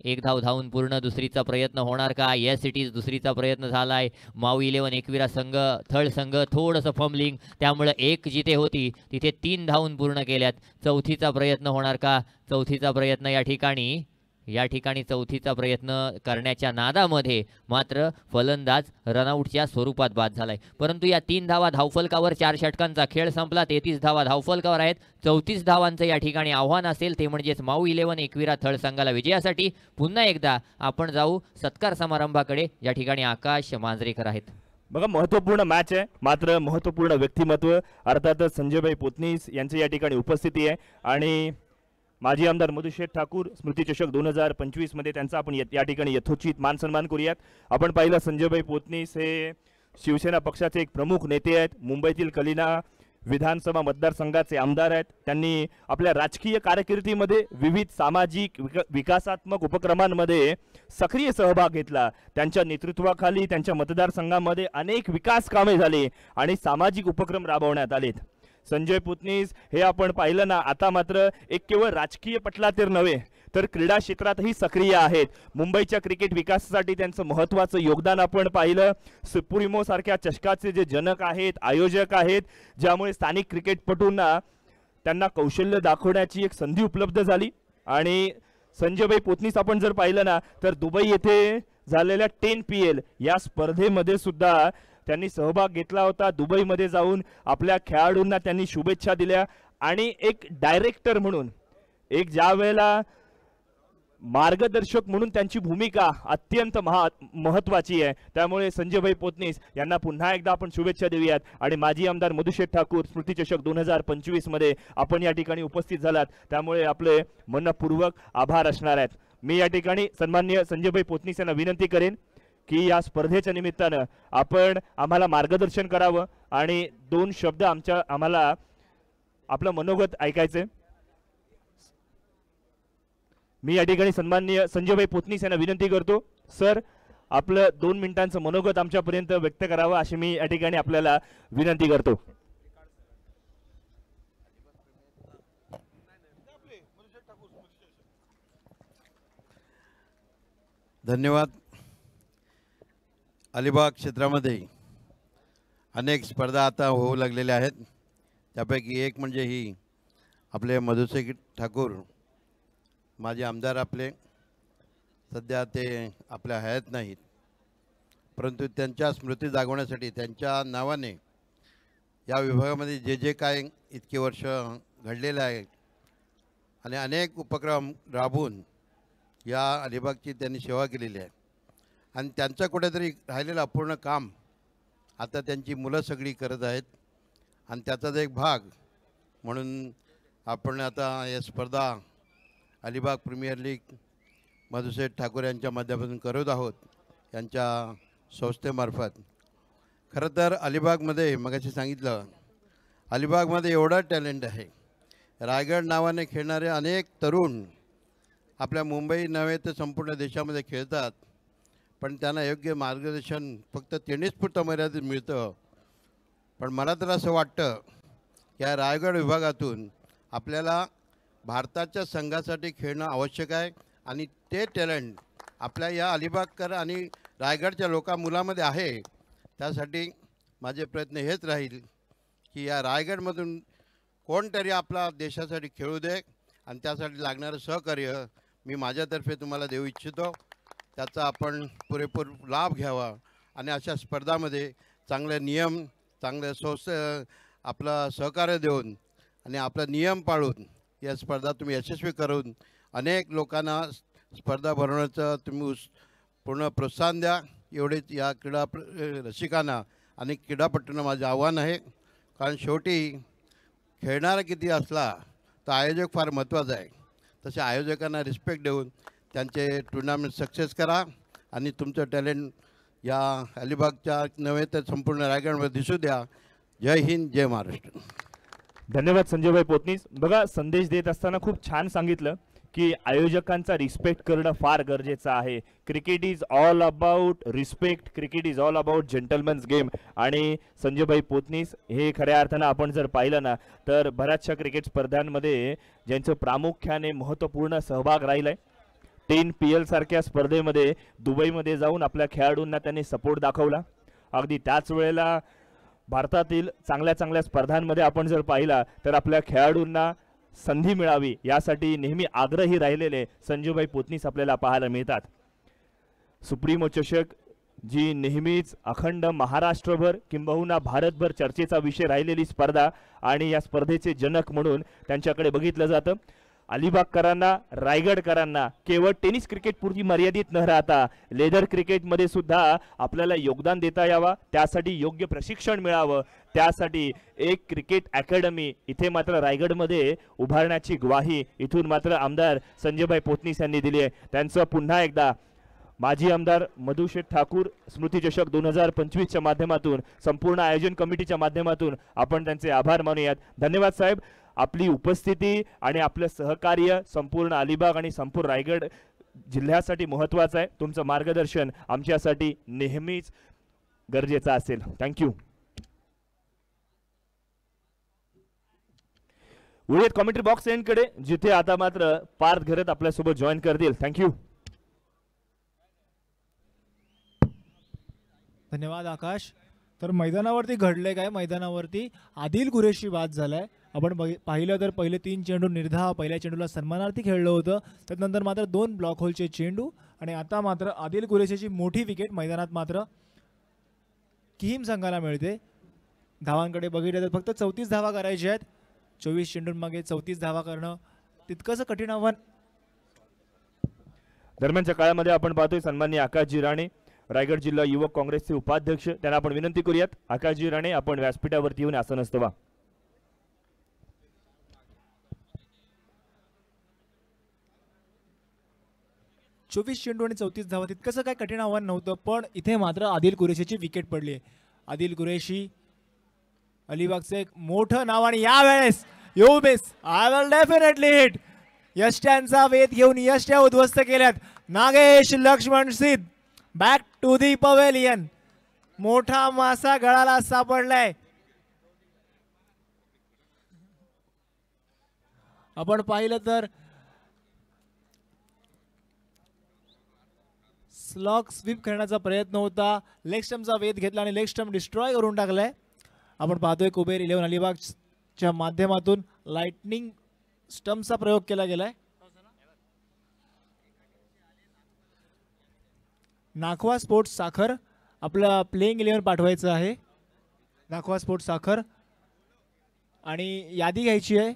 Speaker 2: एक धाव धावून पूर्ण दुसरीचा प्रयत्न होणार का? येस इट इज, दुसरीचा प्रयत्न झालाय. माऊ 11 एकविरा संघ थळ संघ थोडंसं फंबलिंग, त्यामुळे एक जिथे होती तिथे 3 धावून पूर्ण केल्यात. चौथीचा प्रयत्न होणार का? चौथीचा प्रयत्न या ठिकाणी चौथीचा प्रयत्न करण्याच्या नादामध्ये मात्र फलंदाज रनआउटच्या स्वरूपात बाद झालाय. परंतु या 3 धावा धावफलकावर, 4 षटकांचा खेळ संपला. 33 धावा धावफलकावर आहेत. 34 धावांचं या ठिकाणी आव्हान असेल, ते म्हणजेच माऊ 11 एकविरा थळ संघाला विजयासाठी. पुन्हा एकदा आपण जाऊ सत्कार समारंभाकडे. या ठिकाणी आकाश मांजरेकर आहेत.
Speaker 1: बघा, महत्त्वपूर्ण मॅच आहे, मात्र महत्त्वपूर्ण व्यक्तिमत्व अर्थातच संजयभाई पोतनीस यांची या ठिकाणी उपस्थिती आहे. आणि माजी आमदार मधुशेठ ठाकूर स्मृती चषक 2025 मध्ये त्यांचा आपण या ठिकाणी यथोचित मान सन्मान करूयात. आपण पाहिलं संजयभाई पोतनीस हे शिवसेना पक्षाचे एक प्रमुख नेते आहेत. मुंबईतील कलिना विधानसभा मतदारसंघाचे आमदार आहेत. त्यांनी आपल्या राजकीय कारकिर्दीमध्ये विविध सामाजिक विकासात्मक उपक्रमांमध्ये सक्रिय सहभाग घेतला. त्यांच्या नेतृत्वाखाली त्यांच्या मतदारसंघामध्ये अनेक विकास कामे झाली आणि सामाजिक उपक्रम राबवण्यात आलेत. संजय पोतनीस हे आपण पाहिलं ना, आता मात्र एक केवळ राजकीय पटलावर नव्हे तर क्रीडा क्षेत्रातही सक्रिय आहेत. मुंबईच्या क्रिकेट विकासासाठी त्यांचं महत्त्वाचं योगदान आपण पाहिलं. सुप्रीमो सारख्या चषकाचे जे जनक आहेत, आयोजक आहेत, ज्यामुळे स्थानिक क्रिकेटपटूंना त्यांना कौशल्य दाखवण्याची एक संधी उपलब्ध झाली. आणि संजयभाई पोतनीस आपण जर पाहिलं ना, तर दुबई येथे झालेल्या 10 PL या स्पर्धेमध्ये सुद्धा त्यांनी सहभाग घेतला होता. दुबईमध्ये जाऊन आपल्या खेळाडूंना त्यांनी शुभेच्छा दिल्या. आणि एक डायरेक्टर म्हणून, एक ज्या वेळेला मार्गदर्शक म्हणून त्यांची भूमिका अत्यंत महत्त्वाची आहे. त्यामुळे संजयभाई पोतनीस यांना पुन्हा एकदा आपण शुभेच्छा देऊयात. आणि माजी आमदार मधुशेठ ठाकूर स्मृती चषक 2025 मध्ये आपण या ठिकाणी उपस्थित झालात, त्यामुळे आपले मनपूर्वक आभार असणार आहेत. मी या ठिकाणी सन्माननीय संजयभाई पोतनीस यांना विनंती करेन की या स्पर्धेच्या निमित्तानं आपण आम्हाला मार्गदर्शन करावं आणि 2 शब्द आम्हाला आपलं मनोगत ऐकायचे. मी या ठिकाणी सन्माननीय संजयभाई पोतनीस यांना विनंती करतो, सर आपलं 2 मिनिटांचं मनोगत आमच्यापर्यंत व्यक्त करावं अशी मी या ठिकाणी आपल्याला विनंती करतो.
Speaker 3: धन्यवाद. अलिबाग क्षेत्रामध्ये अनेक स्पर्धा आता होऊ लागलेल्या आहेत. त्यापैकी एक म्हणजे ही आपले मधुशेठ ठाकूर माजी आमदार आपले, सध्या ते आपल्या हयात नाहीत, परंतु त्यांच्या स्मृती जागवण्यासाठी त्यांच्या नावाने या विभागामध्ये जे जे काय इतके वर्ष घडलेले आहे आणि अनेक उपक्रम राबवून या अलिबागची त्यांनी सेवा केलेली आहे. आणि त्यांचं कुठेतरी राहिलेलं अपूर्ण काम आता त्यांची मुलं सगळी करत आहेत. आणि त्याचाच एक भाग म्हणून आपण आता या स्पर्धा अलिबाग प्रीमियर लीग मधुशेठ ठाकूर यांच्या माध्यमातून करत आहोत, यांच्या संस्थेमार्फत. खरं तर अलिबागमध्ये मगाशी सांगितलं, अलिबागमध्ये एवढा टॅलेंट आहे. रायगड नावाने खेळणारे अनेक तरुण आपल्या मुंबई नव्हे तर संपूर्ण देशामध्ये खेळतात, पण त्यांना योग्य मार्गदर्शन फक्त त्यांनीच पुरतं मर्यादित मिळतं. पण मला तर असं वाटतं की या रायगड विभागातून आपल्याला भारताच्या संघासाठी खेळणं आवश्यक आहे. आणि ते टॅलेंट आपल्या या अलिबागकर आणि रायगडच्या मुलामध्ये आहे. त्यासाठी माझे प्रयत्न हेच राहील की या रायगडमधून कोणतरी आपला देशासाठी खेळू दे आणि त्यासाठी लागणारं सहकार्य मी माझ्यातर्फे तुम्हाला देऊ इच्छितो. त्याचा आपण पुरेपूर लाभ घ्यावा आणि अशा स्पर्धामध्ये चांगले नियम, चांगले आपलं सहकार्य देऊन आणि आपला नियम पाळून या स्पर्धा तुम्ही यशस्वी करून अनेक लोकांना स्पर्धा भरवण्याचं तुम्ही पूर्ण प्रोत्साहन द्या. एवढेच या क्रीडा रसिकांना आणि क्रीडापटूंना माझं आव्हान आहे. कारण शेवटी खेळणारा किती असला तर आयोजक फार महत्त्वाचा आहे. तसे आयोजकांना रिस्पेक्ट देऊन त्यांचे टुर्नामेंट सक्सेस करा आणि तुमचं टॅलेंट या अलिबागच्या नव्हे तर संपूर्ण रायगडमध्ये दिसू द्या. जय हिंद, जय महाराष्ट्र.
Speaker 1: धन्यवाद संजयभाई पोतनीस. बघा, संदेश देत असताना खूप छान सांगितलं की आयोजकांचा रिस्पेक्ट करणं फार गरजेचं आहे. Cricket is all about respect, cricket is all about gentleman's game. आणि संजयभाई पोतनीस हे खऱ्या अर्थानं आपण जर पाहिलं ना तर बऱ्याचशा क्रिकेट स्पर्धांमध्ये ज्यांचं प्रामुख्याने महत्त्वपूर्ण सहभाग राहिलाय 10 PL सारख्या स्पर्धेमध्ये दुबईमध्ये जाऊन आपल्या खेळाडूंना त्यांनी सपोर्ट दाखवला. अगदी त्याच वेळेला भारतातील चांगल्या चांगल्या स्पर्धांमध्ये आपण जर पाहिला तर आपल्या खेळाडूंना संधी मिळावी यासाठी नेहमी आग्रही राहिलेले संजूभाई पोतनीस आपल्याला पाहायला मिळतात. सुप्रीमो चषक जी नेहमीच अखंड महाराष्ट्रभर किंबहुना भारतभर चर्चेचा विषय राहिलेली स्पर्धा आणि या स्पर्धेचे जनक म्हणून त्यांच्याकडे बघितलं जातं. अलिबागकरांना रायगडकरांना केवळ टेनिस क्रिकेट पुरती मर्यादित न राहता लेदर क्रिकेटमध्ये सुद्धा आपल्याला योगदान देता यावा, त्यासाठी योग्य प्रशिक्षण मिळावं, त्यासाठी एक क्रिकेट अकॅडमी इथे मात्र रायगडमध्ये उभारण्याची ग्वाही इथून मात्र आमदार संजयभाई पोतनीस यांनी दिली आहे. त्यांचं पुन्हा एकदा माजी आमदार मधुशेठ ठाकूर स्मृती चषक 2025च्या माध्यमातून संपूर्ण आयोजन कमिटीच्या माध्यमातून आपण त्यांचे आभार मानूयात. धन्यवाद साहेब. आपली उपस्थिती आणि आपलं सहकार्य संपूर्ण अलिबाग आणि संपूर्ण रायगड जिल्ह्यासाठी महत्त्वाचं आहे. तुमचं मार्गदर्शन आमच्यासाठी नेहमीच गरजेचं असेल. थँक्यू. वळूयात कॉमेंट्री बॉक्स एंडकडे, जिथे आता मात्र पार्थ घरत आपल्यासोबत जॉईन करतील. थँक्यू.
Speaker 4: धन्यवाद आकाश. तर मैदानावरती घडले काय, मैदानावरती आदिल कुरेशी बाद झालाय. आपण पाहिलं तर पहिले 3 चेंडू निर्धाव, पहिल्या चेंडूला सन्मानार्थी खेळलं होतं, त्यानंतर मात्र 2 ब्लॉक होलचे चेंडू आणि आता मात्र आदिल कुरेशीची मोठी विकेट. मैदानात मात्र किहीम संघाला मिळते. धावांकडे बघितलं तर फक्त 34 धावा करायच्या आहेत. 24 चेंडूंमागे 34 धावा करणं तितकंच कठीण आव्हान.
Speaker 1: दरम्यानच्या काळामध्ये आपण पाहतोय सन्माननीय आकाशजी राणे, रायगड जिल्हा युवक काँग्रेसचे उपाध्यक्ष, त्यांना आपण विनंती करूयात. आकाशजी राणे, आपण व्यासपीठावरती येऊन आसनस्थ व्हा.
Speaker 4: चोवीस चेंडू आणि 34 धावा तितकंसं काय कठीण आव्हान नव्हतं, पण इथे मात्र आदिल कुरेशीची विकेट पडली आहे. आदिल कुरेशी अलिबागचं एक मोठं नाव आणि यावेळेस you miss I will definitely hit. यष्ट्यांचा वेध घेऊन यष्ट्या उद्ध्वस्त केल्यात. नागेश लक्ष्मण सिद्ध बॅक टू दी पवेलियन. मोठा मासा गळाला सापडलाय. आपण पाहिलं तर स्लॉग स्वीप करण्याचा प्रयत्न होता, लेग स्टम्पचा वेध घेतला आणि लेग स्टम्प डिस्ट्रॉय करून टाकलाय. आपण पाहतोय कुबेर 11 अलिबागच्या माध्यमातून लाइटनिंग स्टम्पचा प्रयोग केला गेलाय. नाखवा स्पोर्ट्स साखर आपला प्लेइंग 11 पाठवायचं आहे. नाखवा स्पोर्ट्स साखर आणि यादी घ्यायची आहे.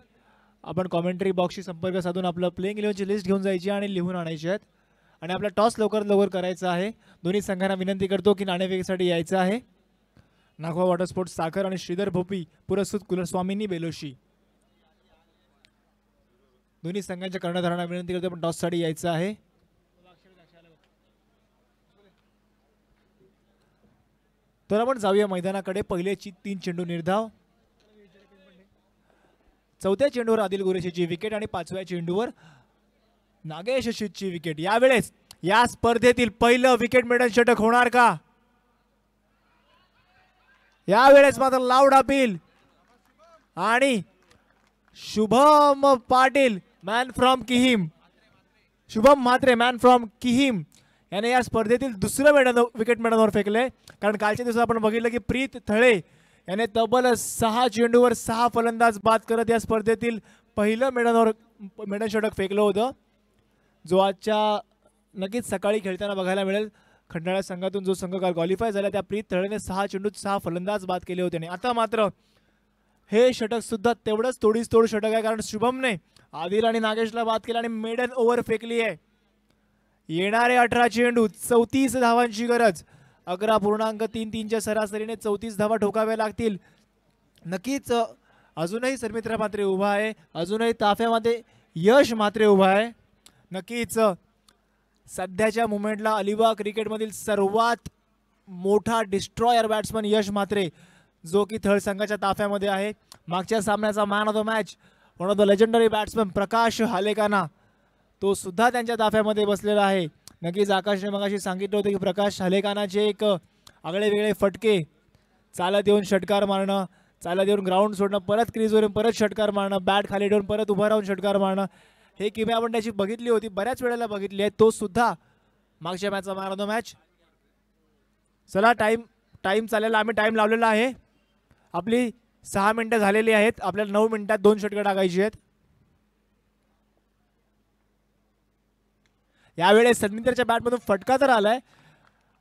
Speaker 4: आपण कॉमेंटरी बॉक्सशी संपर्क साधून आपलं प्लेइंग 11ची लिस्ट घेऊन जायची आणि लिहून आणायची आहेत. आणि आपला टॉस लवकरात लवकर करायचा आहे. दोन्ही संघांना विनंती करतो की नाणेफेकीसाठी यायचं आहे. नाखवा वॉटर स्पोर्ट्स साखर आणि श्रीधर भोपी पुरस्कृत कुलस्वामींनी बेलोशी, दोन्ही संघांच्या कर्णधारांना विनंती करतो आपण टॉससाठी यायचं आहे. तर आपण जाऊया मैदानाकडे. पहिले 3 चेंडू निर्धाव, 4थ्या चेंडूवर आदिल कुरेशीची विकेट आणि 5व्या चेंडूवर नागेश शीतची विकेट. यावेळेस या स्पर्धेतील पहिलं विकेट मेडन षटक होणार का? यावेळेस मात्र लाऊड अपील आणि Shubham Patil man from Kihim, Shubham Mhatre man from Kihim याने या स्पर्धेतील दुसरं विकेट मेडनवर फेकले. कारण कालच्या दिवसात आपण बघितलं की प्रीत थळे याने तब्बल 6 चेंडूवर 6 फलंदाज बाद करत या स्पर्धेतील पहिलं मेडन षटक फेकलं होतं, जो आजच्या नक्कीच सकाळी खेळताना बघायला मिळेल. खंडाळा संघातून जो संघ काल क्वालिफाय झाला त्या प्रीत थळेने 6 चेंडूत 6 फलंदाज बाद केले होते. आणि आता मात्र हे षटक सुद्धा तेवढंच तोडीस तोड षटक आहे, कारण शुभमने आदिल आणि नागेशला बाद केला आणि मेडन ओव्हर फेकली आहे. येणारे 18 चेंडू 34 धावांची गरज. 11.33च्या सरासरीने 34 धावा ठोकाव्या लागतील. नक्कीच अजूनही सर्मित्रा म्हात्रे उभा आहे, अजूनही ताफ्यामध्ये यश म्हात्रे उभा आहे. नक्कीच सध्याच्या मुवमेंटला अलिबाग क्रिकेटमधील सर्वात मोठा डिस्ट्रॉयर बॅट्समन यश म्हात्रे, जो की थळ संघाच्या ताफ्यामध्ये आहे. मागच्या सामन्याचा man of the match, one of the legendary batsman Prakash Halekana, तो सुद्धा त्यांच्या ताफ्यामध्ये बसलेला आहे. नक्कीच आकाशने मगाशी सांगितलं होतं की प्रकाश हालेकानाचे एक आगळे वेगळे फटके, चालत येऊन षटकार मारणं, चालत येऊन ग्राउंड सोडणं, परत क्रीजवरून परत षटकार मारणं, बॅट खाली ठेवून परत उभं राहून षटकार मारणं, हे किमी आपण त्याची बघितली होती, बऱ्याच वेळेला बघितली आहे, तो सुद्धा मागच्या मॅचचा मॅन ऑफ द मॅच. चला टाइम चालेला, आम्ही टाइम लावलेला आहे. आपली 6 मिनिटं झालेली आहेत, आपल्याला 9 मिनिटात 2 षटकं टाकायची आहेत. यावेळेस सन्मित्रच्या बॅटमधून फटका तर आलाय,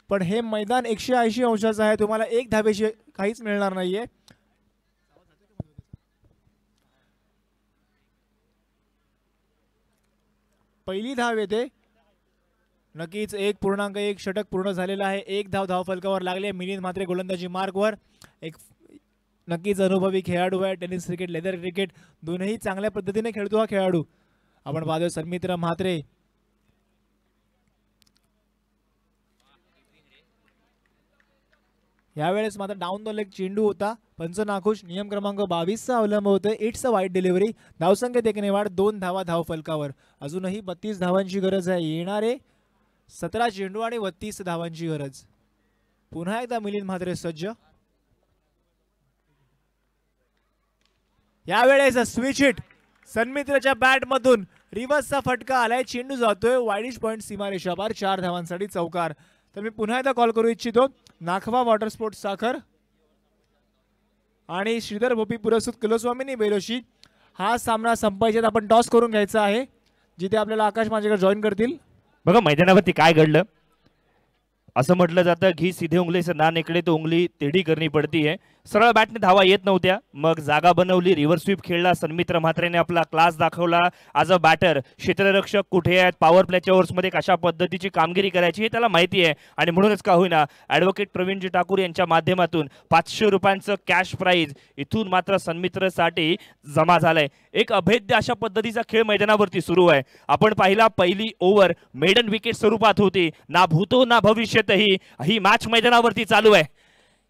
Speaker 4: पण हे मैदान 180 अंशाचं आहे, तुम्हाला एक धावेशी काहीच मिळणार नाहीये. पहिली धाव येते, नक्कीच 1.1 षटक पूर्ण झालेलं आहे. 1 धाव धावफलकावर लागले. मिलिंद म्हात्रे गोलंदाजी मार्कवर. एक नक्कीच अनुभवी खेळाडू आहे. टेनिस क्रिकेट, लेदर क्रिकेट दोन्ही चांगल्या पद्धतीने खेळतो हा खेळाडू. आपण पाहतोय सन्मित्र म्हात्रे. यावेळेस मात्र डाऊन द लेग चेंडू होता. पंच नाखुश. नियम क्रमांक 22चा अवलंब होतोय. इट्स अ वाईट डिलिव्हरी. धावसंख्येत 1 ने वाढ. 2 धावा धावफलकावर. अजूनही 32 धावांची गरज आहे. येणारे 17 चेंडू आणि 32 धावांची गरज. पुन्हा एकदा मिलिंद म्हात्रे सज्ज. यावेळेस स्विच हिट. सन्मित्रच्या बॅट मधून रिव्हर्सचा फटका आलाय. चेंडू जातोय वाईडिश पॉइंट सीमारेषा पार. 4 धावांसाठी चौकार. तर मी पुन्हा एकदा कॉल करू इच्छितो. नाखवा वॉटर स्पोर्ट्स साखर आणि श्रीधर भोपी पुरस्कृत कुलस्वामिनी बेलोशी हा सामना संपायच्यात आपण टॉस करून घ्यायचा आहे, जिथे आपल्याला आकाश माझ्याकडे जॉईन करतील.
Speaker 1: बघा मैदानावरती काय घडलं. असं म्हटलं जातं घी सीधे उंगली से ना निकले तो उंगली टेढ़ी करनी पड़ती है. सरळ बॅटने धावा येत नव्हत्या, मग जागा बनवली. रिव्हर्स स्वीप खेळला. सन्मित्र म्हात्रेने आपला क्लास दाखवला. आज अ बॅटर. क्षेत्ररक्षक कुठे आहेत, पॉवर प्लेच्या ओव्हर्समध्ये कशा पद्धतीची कामगिरी करायची हे त्याला माहिती आहे. आणि म्हणूनच का होईना ॲडव्होकेट प्रवीणजी ठाकूर यांच्या माध्यमातून 500 रुपयांचं कॅश प्राईज इथून मात्र सन्मित्रसाठी जमा झालंय. एक अभेद्य अशा पद्धतीचा खेळ मैदानावरती सुरू आहे. आपण पाहिला पहिली ओव्हर मेडन विकेट स्वरूपात होती. ना भूतो ना भविष्यतही ही मॅच मैदानावरती चालू आहे.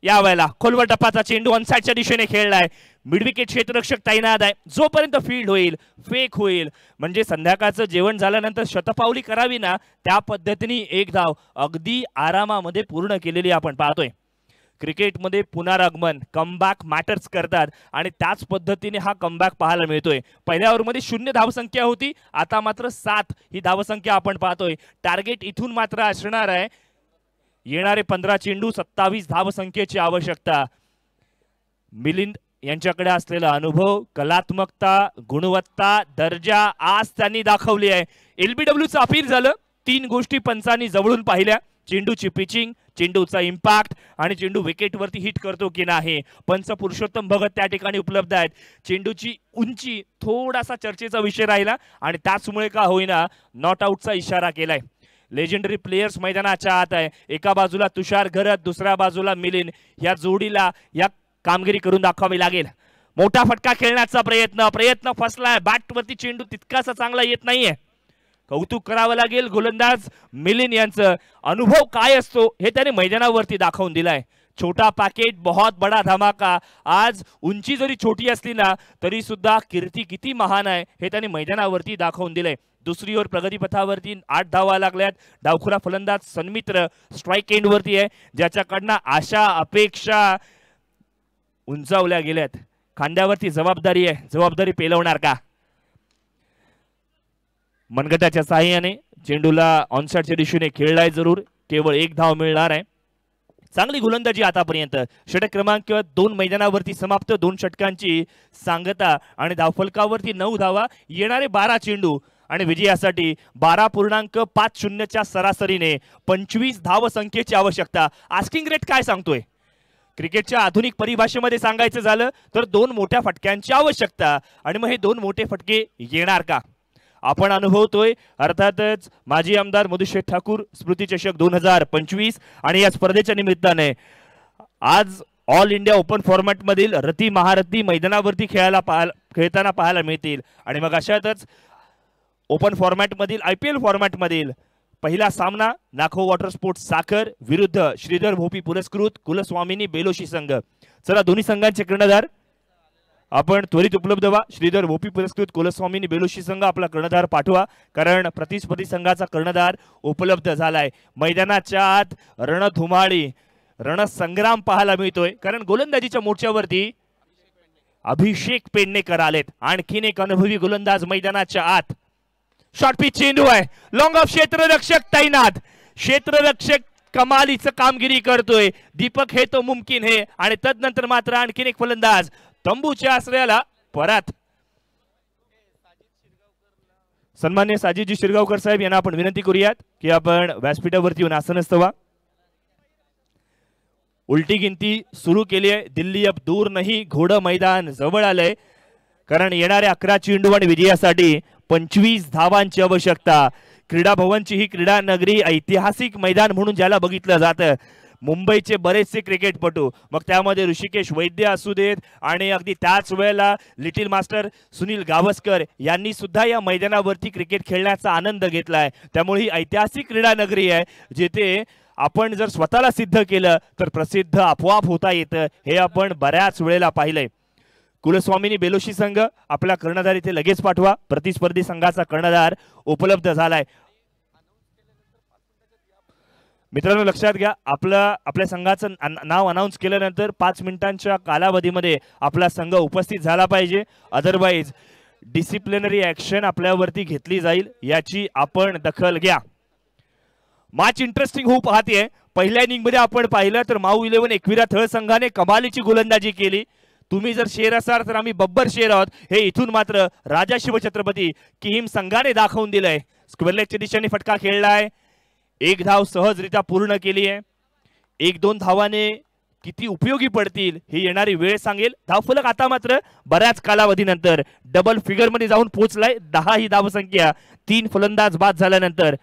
Speaker 1: यावेळेला खोलवर टप्पाचा चेंडू ऑनसाइडच्या दिशेने खेळलाय. मिडविकेट क्षेत्ररक्षक तैनात आहे. जोपर्यंत फील्ड होईल, फेक होईल, म्हणजे संध्याकाळचं जेवण झाल्यानंतर शतपावली करावी ना, त्या पद्धतीने एक धाव अगदी आरामामध्ये पूर्ण केलेली आपण पाहतोय. क्रिकेटमध्ये पुनरागमन, कमबॅक मॅटर्स करतात आणि त्याच पद्धतीने हा कमबॅक पाहायला मिळतोय. पहिल्या ओव्हरमध्ये 0 धावसंख्या होती, आता मात्र 7 ही धावसंख्या आपण पाहतोय. टार्गेट इथून मात्र असणार आहे येणारे 15 चेंडू, 27 धावसंख्येची आवश्यकता. मिलिंद यांच्याकडे असलेला अनुभव, कलात्मकता, गुणवत्ता, दर्जा आज त्यांनी दाखवली आहे. LBWचं अपील झालं. 3 गोष्टी पंचांनी जवळून पाहिल्या. चेंडूची पिचिंग, चेंडूचा इम्पॅक्ट आणि चेंडू विकेटवरती हिट करतो की नाही. पंच पुरुषोत्तम भगत त्या ठिकाणी उपलब्ध आहेत. चेंडूची उंची थोडासा चर्चेचा विषय राहिला आणि त्याचमुळे का होईना नॉट आउटचा इशारा केलाय. लेजेंडरी प्लेयर्स मैदानाच्या आत आहे. एका बाजूला तुषार घरत, दुसऱ्या बाजूला मिलिंद. या जोडीला या कामगिरी करून दाखवावी लागेल. मोठा फटका खेळण्याचा प्रयत्न फसलाय. बॅटवरती चेंडू तितकासा चांगला येत नाहीये. कौतुक करावं लागेल गोलंदाज मिलिंद यांचं. अनुभव काय असतो हे त्याने मैदानावरती दाखवून दिलाय. छोटा पॅकेट बहुत बडा धमाका. आज उंची जरी छोटी असली ना तरी सुद्धा कीर्ती किती महान आहे हे त्याने मैदानावरती दाखवून दिलंय. दुसरी ओव्हर प्रगतीपथावरती 8 धावा लागल्यात. डावखुरा फलंदाज सन्मित्र स्ट्राईक एंडवरती आहे, ज्याच्याकडनं आशा अपेक्षा उंचावल्या गेल्यात. खांद्यावरती जबाबदारी आहे. जबाबदारी पेलवणार का? मनगटाच्या साहाय्याने चेंडूला ऑनसाइडच्या दिशेने खेळलाय जरूर. केवळ 1 धाव मिळणार आहे. चांगली गोलंदाजी आतापर्यंत. षटक क्रमांक 2 मैदानावरती समाप्त. 2 षटकांची सांगता आणि धावफलकावरती 9 धावा. येणारे 12 चेंडू आणि विजयासाठी 12.50च्या सरासरीने 25 धावसंख्येची आवश्यकता. आस्किंग रेट काय सांगतोय? क्रिकेटच्या आधुनिक परिभाषेमध्ये सांगायचं झालं तर 2 मोठ्या फटक्यांची आवश्यकता. आणि मग हे 2 मोठे फटके येणार का? आपण अनुभवतोय अर्थातच माजी आमदार मधुशेठ ठाकूर स्मृती चषक 2025 आणि या स्पर्धेच्या निमित्ताने आज ऑल इंडिया ओपन फॉर्मॅट मधील रती महारथी मैदानावरती खेळताना पाहायला मिळतील. आणि मग अशातच ओपन फॉर्मॅट मधील IPL फॉर्मॅट मधील पहिला सामना नाखो वॉटर स्पोर्ट्स साखर विरुद्ध श्रीधर भोपी पुरस्कृत कुलस्वामिनी बेलोशी संघ. चला दोन्ही संघांचे कर्णधार आपण त्वरित उपलब्ध व्हा. श्रीधर भोपी पुरस्कृत कुलस्वामिनी बेलोशी संघ आपला कर्णधार पाठवा, कारण प्रतिस्पर्धी संघाचा कर्णधार उपलब्ध झालाय. मैदानाच्या आत रणधुमाळी रणसंग्राम पाहायला मिळतोय, कारण गोलंदाजीच्या मोर्चावरती अभिषेक पेडणेकर आलेत. आणखीन एक अनुभवी गोलंदाज मैदानाच्या आत. शॉर्ट पिच चेंडू आहे, लॉंग ऑफ क्षेत्ररक्षक तैनात, क्षेत्ररक्षक कमालीचं कामगिरी करतोय. दीपक हे तो मुमकिन है आणि तदनंतर मात्र आणखीन एक फलंदाज तंबूच्या आश्रयाला परत. सन्मान्य साजिदजी शिरगावकर साहेब यांना आपण विनंती करूयात की आपण व्यासपीठावरती येऊन आसनस्थ व्हा. उलटी गिनती सुरू केली आहे. दिल्ली अब दूर नाही, घोडं मैदान जवळ आलंय, कारण येणाऱ्या 11 चेंडू आणि विजयासाठी 25 धावांची आवश्यकता. क्रीडा भवनची ही क्रीडा नगरी ऐतिहासिक मैदान म्हणून ज्याला बघितलं जातं. मुंबईचे बरेचसे क्रिकेटपटू, मग त्यामध्ये ऋषिकेश वैद्य असू देत आणि अगदी त्याच वेळेला लिटिल मास्टर सुनील गावस्कर यांनी सुद्धा या मैदानावरती क्रिकेट खेळण्याचा आनंद घेतलाय. त्यामुळे ही ऐतिहासिक क्रीडा नगरी आहे, जिथे आपण जर स्वतःला सिद्ध केलं तर प्रसिद्ध आपोआप होता येतं. हे आपण बऱ्याच वेळेला पाहिलंय. कुलस्वामिनी बेलोशी संघ आपला कर्णधार इथे लगेच पाठवा. प्रतिस्पर्धी संघाचा कर्णधार उपलब्ध झालाय. मित्रांनो लक्षात घ्या, आपल्या संघाचं नाव अनाऊन्स केल्यानंतर 5 मिनिटांच्या कालावधीमध्ये आपला संघ उपस्थित झाला पाहिजे. अदरवाईज डिसिप्लिनरी ऍक्शन आपल्यावरती घेतली जाईल, याची आपण दखल घ्या. मॅच इंटरेस्टिंग होऊ पाहते. पहिल्या इनिंग मध्ये आपण पाहिलं तर माऊ 11 एकविरा थळ संघाने कमालीची गोलंदाजी केली. तुम्ही जर शेर असाल तर आम्ही बब्बर शेर आहोत, हे इथून मात्र राजा शिवछत्रपती किहीम संघाने दाखवून दिलंय. स्क्वेअरलेगच्या दिशेने फटका खेळलाय, 1 धाव सहजरित्या पूर्ण केली आहे. 1-2 धावाने किती उपयोगी पडतील ही येणारी वेळ सांगेल. धावफलक आता मात्र बऱ्याच कालावधीनंतर डबल फिगर मध्ये जाऊन पोहोचलाय. 10 ही धावसंख्या 3 फलंदाज बाद झाल्यानंतर.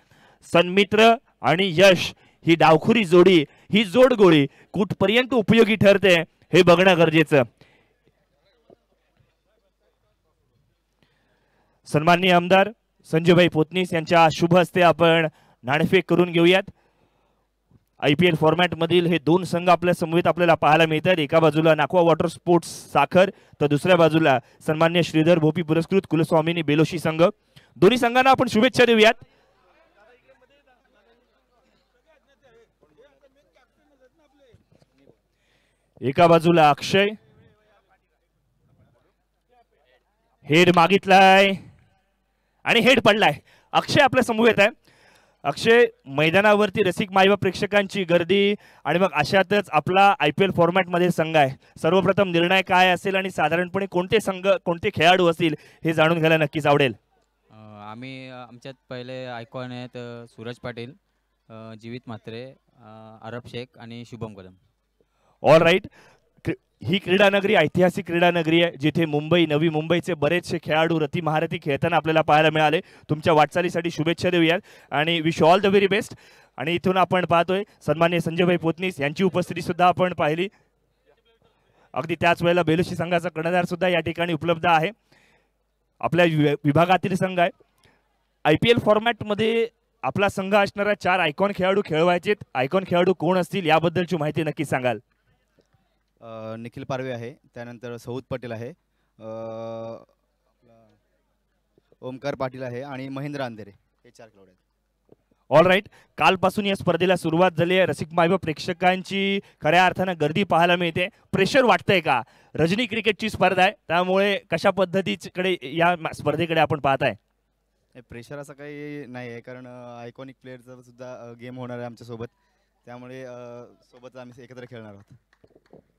Speaker 1: सन्मित्र आणि यश ही डावखुरी जोडी, ही जोडगोळी कुठपर्यंत उपयोगी ठरते हे बघणं गरजेचं. सन्माननीय आमदार संजयभाई पोतनीस यांच्या शुभ हस्ते आपण नाणेफेक करून घेऊयात. IPL फॉर्मॅट मधील हे 2 संघ आपल्या समवेत आपल्याला पाहायला मिळतात. एका बाजूला नाकवा वॉटर स्पोर्ट्स साखर, तर दुसऱ्या बाजूला सन्मान्य श्रीधर भोपी पुरस्कृत कुलस्वामिनी बेलोशी संघ. दोन्ही संघांना आपण शुभेच्छा देऊयात. एका बाजूला अक्षय, हेड मागितलाय आणि हेड पडलाय. अक्षय आपल्या समवेत आहे. अक्षय, मैदानावरती रसिक मायवा प्रेक्षकांची गर्दी आणि मग अशातच आपला IPL फॉर्मॅट मध्ये संघ आहे. सर्वप्रथम निर्णय काय असेल आणि साधारणपणे कोणते संघ कोणते खेळाडू असतील हे जाणून घ्यायला नक्कीच आवडेल.
Speaker 5: आमच्यात पहिले आयकॉन आहेत सूरज पाटील, जीवित म्हात्रे, अरब शेख आणि शुभम कदम.
Speaker 1: All right. ही क्रीडा नगरी ऐतिहासिक क्रीडा नगरी आहे, जिथे मुंबई नवी मुंबईचे बरेचसे खेळाडू रती महारथी खेळताना आपल्याला पाहायला मिळाले. तुमच्या वाटचालीसाठी शुभेच्छा देऊयात आणि wish all the very best. आणि इथून आपण पाहतोय सन्माननीय संजयभाई पोतनीस यांची उपस्थिती सुद्धा आपण पाहिली. अगदी त्याच वेळेला बेलोशी संघाचा कर्णधार सुद्धा या ठिकाणी उपलब्ध आहे. आपल्या विभागातील संघ आहे. IPL फॉर्मॅट मध्ये आपला संघ असणारा 4 आयकॉन खेळाडू खेळवायचे. आयकॉन खेळाडू कोण असतील याबद्दलची माहिती नक्की सांगाल.
Speaker 6: निखिल पारवे आहे, त्यानंतर सौद पटेल आहे, ओमकार पाटील आहे आणि महेंद्र अंधेरे, हे 4 खेळाडू आहेत.
Speaker 1: All right. कालपासून या स्पर्धेला सुरुवात झाली आहे. रसिक मायबा प्रेक्षकांची खऱ्या अर्थानं गर्दी पाहायला मिळते. प्रेशर वाटतंय का? रजनी क्रिकेटची स्पर्धा आहे, त्यामुळे कशा पद्धतीकडे या स्पर्धेकडे आपण पाहताय?
Speaker 6: प्रेशर असं काही नाही आहे, कारण आयकॉनिक प्लेअरचा सुद्धा गेम होणार आहे आमच्यासोबत, त्यामुळे सोबत आम्ही एकत्र खेळणार आहोत.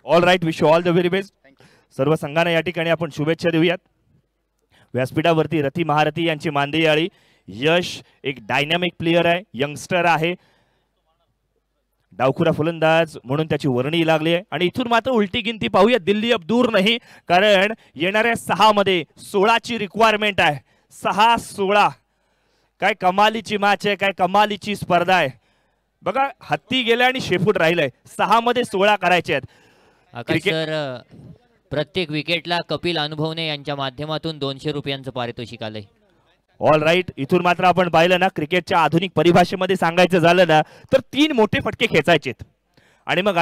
Speaker 1: All right. Wish you all the very best. सर्व संघांना या ठिकाणी आपण शुभेच्छा देऊयात. व्यासपीठावरती रती महारथी यांची मांदेयाळी. यश एक डायनॅमिक प्लेयर आहे, यंगस्टर आहे, डावखुरा फलंदाज म्हणून त्याची वर्णी लागली आहे. आणि इथून मात्र उलटी गिनती पाहूया. दिल्ली अब दूर नाही, कारण येणाऱ्या 6 मध्ये 16ची रिक्वायरमेंट आहे. 6-16 काय कमालीची मॅच आहे, काय कमालीची स्पर्धा आहे. बघा, हत्ती गेला आणि शेपूट राहिलंय. 6 मध्ये 16 करायचे आहेत.
Speaker 2: सर, प्रत्येक विकेटला कपिल अनुभवने यांच्या माध्यमातून 200 रुपयांचं पारितोषिक आलंय.
Speaker 1: All right. इथून मात्र आपण पाहिलं ना, क्रिकेटच्या आधुनिक परिभाषेमध्ये सांगायचं झालं ना तर 3 मोठे फटके खेचायचेत. आणि मग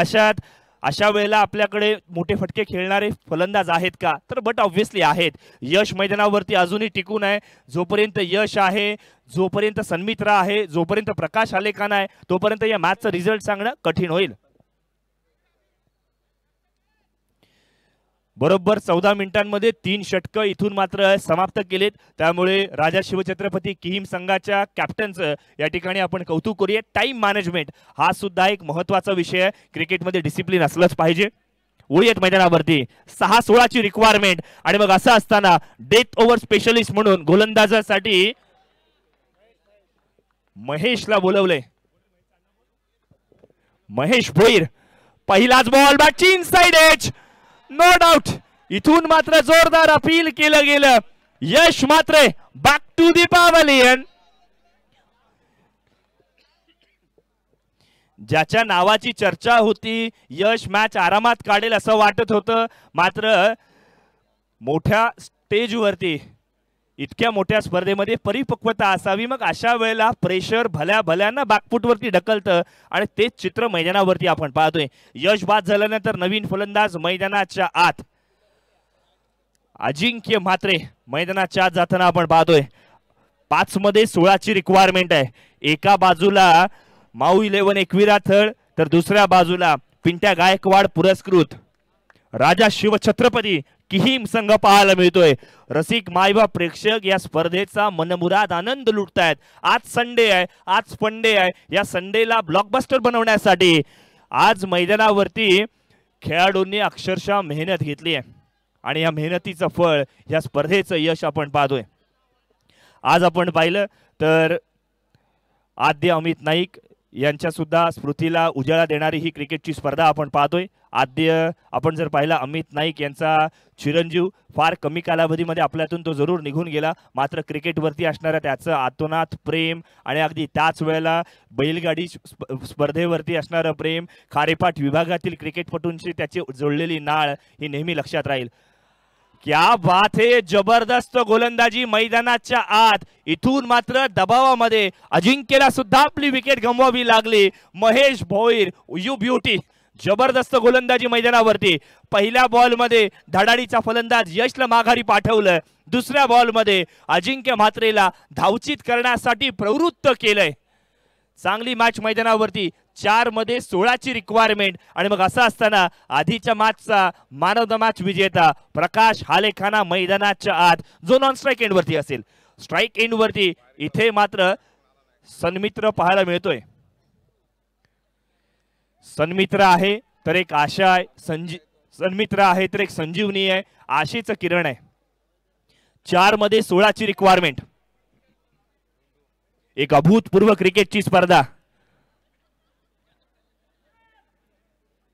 Speaker 1: अशा वेळेला आपल्याकडे मोठे फटके खेळणारे फलंदाज आहेत का? तर बट ऑब्व्हियसली आहेत. यश मैदानावरती अजूनही टिकून आहे. जोपर्यंत यश आहे, जोपर्यंत सन्मित्रा आहे, जोपर्यंत प्रकाश आलेखान आहे, तोपर्यंत या मॅचचा रिझल्ट सांगणं कठीण होईल. बरोबर 14 मिनिटांमध्ये 3 षटकं इथून मात्र समाप्त केलेत. त्यामुळे राजा शिवछत्रपती किहीम संघाच्या कॅप्टनचं या ठिकाणी आपण कौतुक करूया. टाइम मॅनेजमेंट हा सुद्धा एक महत्त्वाचा विषय आहे. क्रिकेटमध्ये डिसिप्लिन असलंच पाहिजे. ओळीत मैदानावरती 6-16 ची रिक्वायरमेंट आणि मग असं असताना डेथ ओव्हर स्पेशलिस्ट म्हणून गोलंदाजासाठी महेशला बोलवले. महेश भोईर पहिलाच बॉल बॅटची इनसाइड एज, नो डाऊट. इथून मात्र जोरदार अपील केलं गेलं. यश मात्र बॅक टू दी पॅव्हलियन. ज्याच्या नावाची चर्चा होती, यश मॅच आरामात काढेल असं वाटत होतं, मात्र मोठ्या स्टेजवरती इतक्या मोठ्या स्पर्धेमध्ये परिपक्वता असावी, मग अशा वेळेला प्रेशर भल्या भल्यानं बॅकफुटवरती ढकलतं आणि तेच चित्र मैदानावरती आपण पाहतोय. यश बाद झाल्यानंतर नवीन फलंदाज मैदानाच्या आत अजिंक्य म्हात्रे मैदानाच्या आत जाताना आपण पाहतोय. 5 मध्ये 16 ची रिक्वायरमेंट आहे. एका बाजूला माऊ 11 एकविरा थळ, तर दुसऱ्या बाजूला पिंट्या गायकवाड पुरस्कृत राजा शिवछत्रपती किहीम संघ पाहायला मिळतोय. रसिक मायबाप प्रेक्षक या स्पर्धेचा मनमुराद आनंद लुटतायत. आज संडे आहे, आज फंडे आहे. या संडेला ब्लॉकबस्टर बनवण्यासाठी आज मैदानावरती खेळाडूंनी अक्षरशः मेहनत घेतली आहे आणि या मेहनतीचं फळ या स्पर्धेचं यश आपण पाहतोय. आज आपण पाहिलं तर आद्य अमित नाईक यांच्या सुद्धा स्मृतीला उजाळा देणारी ही क्रिकेटची स्पर्धा आपण पाहतोय. आद्य आपण जर पाहिला अमित नाईक यांचा चिरंजीव फार कमी कालावधीमध्ये आपल्यातून तो जरूर निघून गेला, मात्र क्रिकेटवरती असणाऱ्या त्याचं आतोनात प्रेम आणि अगदी त्याच वेळेला बैलगाडी स्पर्धेवरती असणारं प्रेम, खारेपाट विभागातील क्रिकेटपटूंची त्याची जोडलेली नाळ ही नेहमी लक्षात राहील. क्या बात है, जबरदस्त गोलंदाजी मैदानाच्या आत. इथून मात्र दबावामध्ये अजिंक्यला सुद्धा आपली विकेट गमवावी लागली. महेश भोईर यू ब्युटी, जबरदस्त गोलंदाजी मैदानावरती. पहिल्या बॉलमध्ये धडाडीचा फलंदाज यशला माघारी पाठवलं. दुसऱ्या बॉलमध्ये अजिंक्य म्हात्रेला धावचित करण्यासाठी प्रवृत्त केलंय. चांगली मॅच मैदानावरती. 4 मध्ये 16 ची रिक्वायरमेंट आणि मग असं असताना आधीच्या मॅचचा मॅन ऑफ द मॅच विजेता प्रकाश हालेखाना मैदानाच्या आत, जो नॉन स्ट्राईक एंड वरती असेल. स्ट्राईक एंड वरती इथे मात्र सन्मित्र पाहायला मिळतोय. सन्मित्र आहे तर एक आशा आहे, सन्मित्र आहे तर एक संजीवनी आहे, आशेचं किरण आहे. 4 मध्ये 16 ची रिक्वायरमेंट. एक अभूतपूर्व क्रिकेटची स्पर्धा.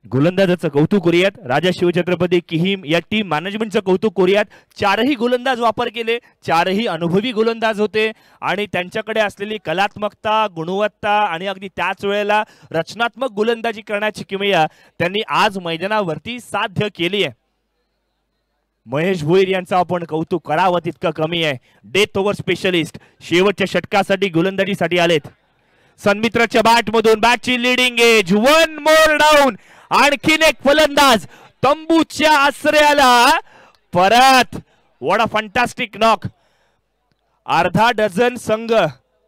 Speaker 1: गोलंदाजाचं कौतुक करूयात. राजा शिवछत्रपती किहीम या टीम मॅनेजमेंटचं कौतुक करूयात. 4ही गोलंदाज वापर केले, 4ही अनुभवी गोलंदाज होते आणि त्यांच्याकडे असलेली कलात्मकता, गुणवत्ता आणि अगदी त्याच वेळेला रचनात्मक गोलंदाजी करण्याची किमया त्यांनी आज मैदानावरती साध्य केली आहे. महेश भोईर यांचं आपण कौतुक करावं तितकं कमी आहे. डेथ ओव्हर स्पेशलिस्ट शेवटच्या षटकासाठी गोलंदाजीसाठी आलेत. सन्मित्रच्या बॅटमधून बॅटची लिडिंग एज, 1 मोर डाऊन. आणखीन एक फलंदाज तंबूच्या आश्रयाला परत. What a fantastic knock. अर्धा डझन संघ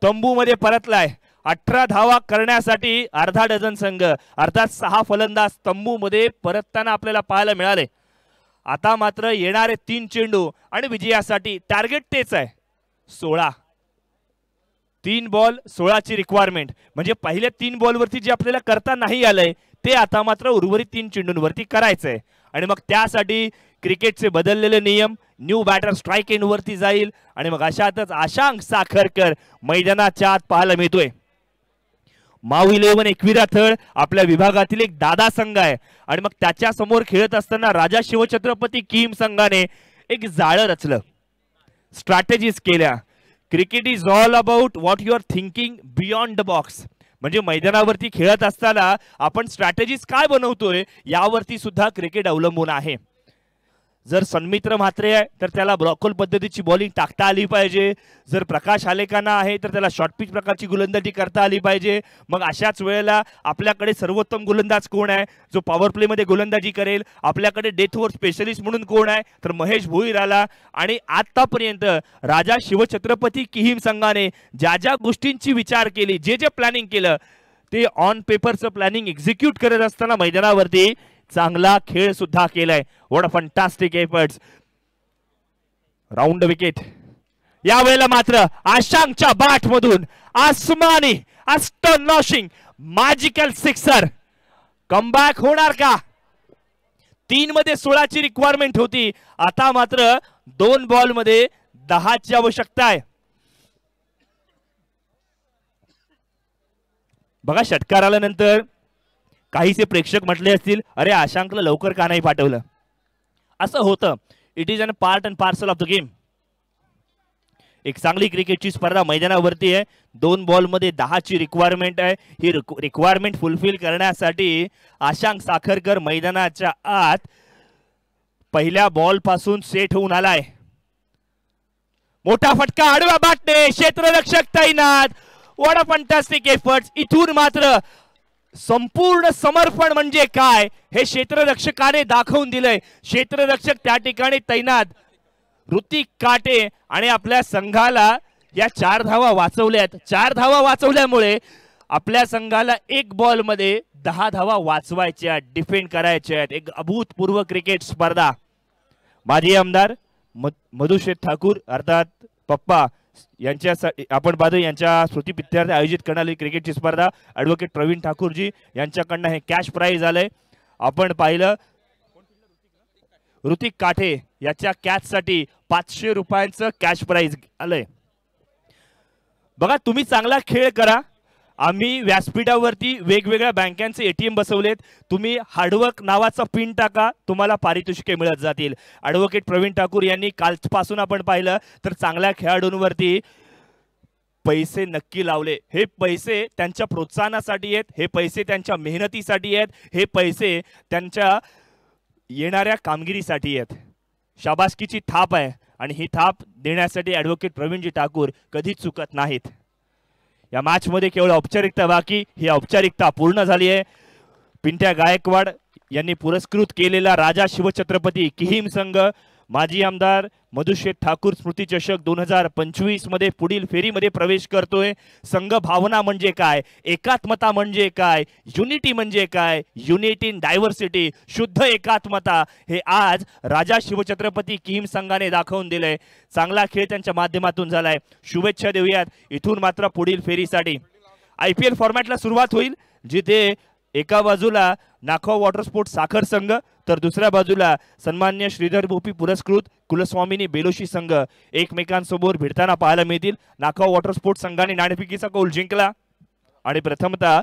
Speaker 1: तंबूमध्ये परतलाय. 18 धावा करण्यासाठी अर्धा डझन संघ, अर्थात 6 फलंदाज तंबूमध्ये परतताना आपल्याला पाहायला मिळाले. आता मात्र येणारे 3 चेंडू आणि विजयासाठी टार्गेट तेच आहे, 16. 3 बॉल 16 ची रिक्वायरमेंट. म्हणजे पहिल्या 3 बॉलवरती जे आपल्याला करता नाही आलंय ते आता मात्र उर्वरित 3 चेंडूंवरती करायचंय. आणि मग त्यासाठी क्रिकेटचे बदललेले नियम, न्यू बॅटर स्ट्राईक एंड वरती जाईल आणि मग अशातच आशांक साखरकर मैदानाच्या आत पाहायला मिळतोय. माऊ 11 एकविरा थळ आपल्या विभागातील एक दादा संघ आहे आणि मग त्याच्या समोर खेळत असताना राजा शिवछत्रपती किहीम संघाने एक जाळं रचलं, स्ट्रॅटेजीज केल्या. Cricket is all about what you are thinking beyond the box. म्हणजे मैदानावरती खेळत असताना आपण स्ट्रॅटेजीज काय बनवतोय यावरती सुद्धा क्रिकेट अवलंबून आहे. जर सन्मित्र म्हात्रे आहे तर त्याला ब्लॉकहोल पद्धतीची बॉलिंग टाकता आली पाहिजे. जर प्रकाश हालेखाना आहे तर त्याला शॉर्ट पिच प्रकारची गोलंदाजी करता आली पाहिजे. मग अशाच वेळेला आपल्याकडे सर्वोत्तम गोलंदाज कोण आहे जो पॉवर प्ले मध्ये गोलंदाजी करेल. आपल्याकडे डेथ ओव्हर स्पेशलिस्ट म्हणून कोण आहे तर महेश भोईर आला. आणि आतापर्यंत राजा शिवछत्रपती किहीम संघाने ज्या ज्या गोष्टींची विचार केली, जे जे प्लॅनिंग केलं ते ऑन पेपरचं प्लॅनिंग एक्झिक्यूट करत असताना मैदानावरती चांगला खेळ सुद्धा केलाय. What a fantastic efforts. Round wicket. यावेळेला मात्र आशांकच्या बॅट मधून आसमानी अस्टॉनिशिंग मॅजिकल सिक्सर. कमबॅक होणार का? 3 मध्ये 16 ची रिक्वायरमेंट होती, आता मात्र 2 बॉल मध्ये 10 ची आवश्यकता आहे. बघा षटकार आल्यानंतर काहीसे प्रेक्षक म्हटले असतील, अरे आशांकला लवकर का नाही पाठवलं. असं होतं. It is an part and parcel of the game. एक चांगली क्रिकेटची स्पर्धा मैदानावरती आहे. 2 बॉल मध्ये 10 ची रिक्वायरमेंट आहे. ही रिक्वायरमेंट फुलफिल करण्यासाठी आशांक साखरकर मैदानाच्या आत पहिल्या बॉल पासून सेट होऊन आलाय. मोठा फटका आडव्या बॅटने, क्षेत्ररक्षक तैनात. What a fantastic efforts. इथून मात्र संपूर्ण समर्पण म्हणजे काय हे क्षेत्ररक्षकाने दाखवून दिलंय. क्षेत्ररक्षक त्या ठिकाणी तैनात. ऋतिक काटे आणि आपल्या संघाला या 4 धावा वाचवल्यात. 4 धावा वाचवल्यामुळे आपल्या संघाला 1 बॉल मध्ये 10 धावा वाचवायच्या, डिफेंड करायच्या आहेत. एक अभूतपूर्व क्रिकेट स्पर्धा. माजी आमदार मधुशेठ ठाकूर अर्थात पप्पा यांच्यासाठी आपण पाहतो, यांच्या स्मृतिप्रित्यर्थ आयोजित करणारी क्रिकेटची स्पर्धा. ॲडव्होकेट प्रवीण ठाकूरजी यांच्याकडनं हे कॅश प्राइज आलंय. आपण पाहिलं ऋतिक काठे याच्या कॅचसाठी 500 रुपयांचं कॅश प्राइज आलंय. बघा तुम्ही चांगला खेळ करा. आम्ही व्यासपीठावरती वेगवेगळ्या बँकांचे एटीएम बसवलेत. तुम्ही हार्डवर्क नावाचा पिन टाका, तुम्हाला पारितोषिके मिळत जातील. ॲडव्होकेट प्रवीण ठाकूर यांनी कालपासून आपण पाहिलं तर चांगल्या खेळाडूंवरती पैसे नक्की लावले. हे पैसे त्यांच्या प्रोत्साहनासाठी आहेत, हे पैसे त्यांच्या मेहनतीसाठी आहेत, हे पैसे त्यांच्या येणाऱ्या कामगिरीसाठी आहेत. शाबासकीची थाप आहे आणि ही थाप देण्यासाठी ॲडव्होकेट प्रवीणजी ठाकूर कधीच चुकत नाहीत. या मॅच मध्ये केवळ औपचारिकता बाकी, ही औपचारिकता पूर्ण झाली आहे. पिंट्या गायकवाड यांनी पुरस्कृत केलेला राजा शिवछत्रपती किहीम संघ माजी आमदार मधुशेठ ठाकूर स्मृती चषक 2025 मध्ये पुढील फेरीमध्ये प्रवेश करतोय. संघ भावना म्हणजे काय, एकात्मता म्हणजे काय, युनिटी म्हणजे काय, युनिटी इन डायव्हर्सिटी, शुद्ध एकात्मता हे आज राजा शिवछत्रपती किहीम संघाने दाखवून दिलंय. चांगला खेळ त्यांच्या माध्यमातून झालाय. शुभेच्छा देऊयात. इथून मात्र पुढील फेरीसाठी IPL फॉर्मॅटला सुरुवात होईल, जिथे एका बाजूला नाखो वॉटर स्पोर्ट्स साखर संघ तर दुसऱ्या बाजूला सन्मान्य श्रीधर भोपी पुरस्कृत कुलस्वामिनी बेलोशी संघ एकमेकांसमोर भिडताना पाहायला मिळतील. नाखो वॉटर स्पोर्ट्स संघाने नाणेफेकीचा कौल जिंकला आणि प्रथमतः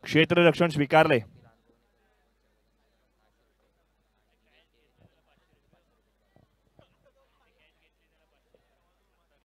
Speaker 1: क्षेत्ररक्षण स्वीकारले.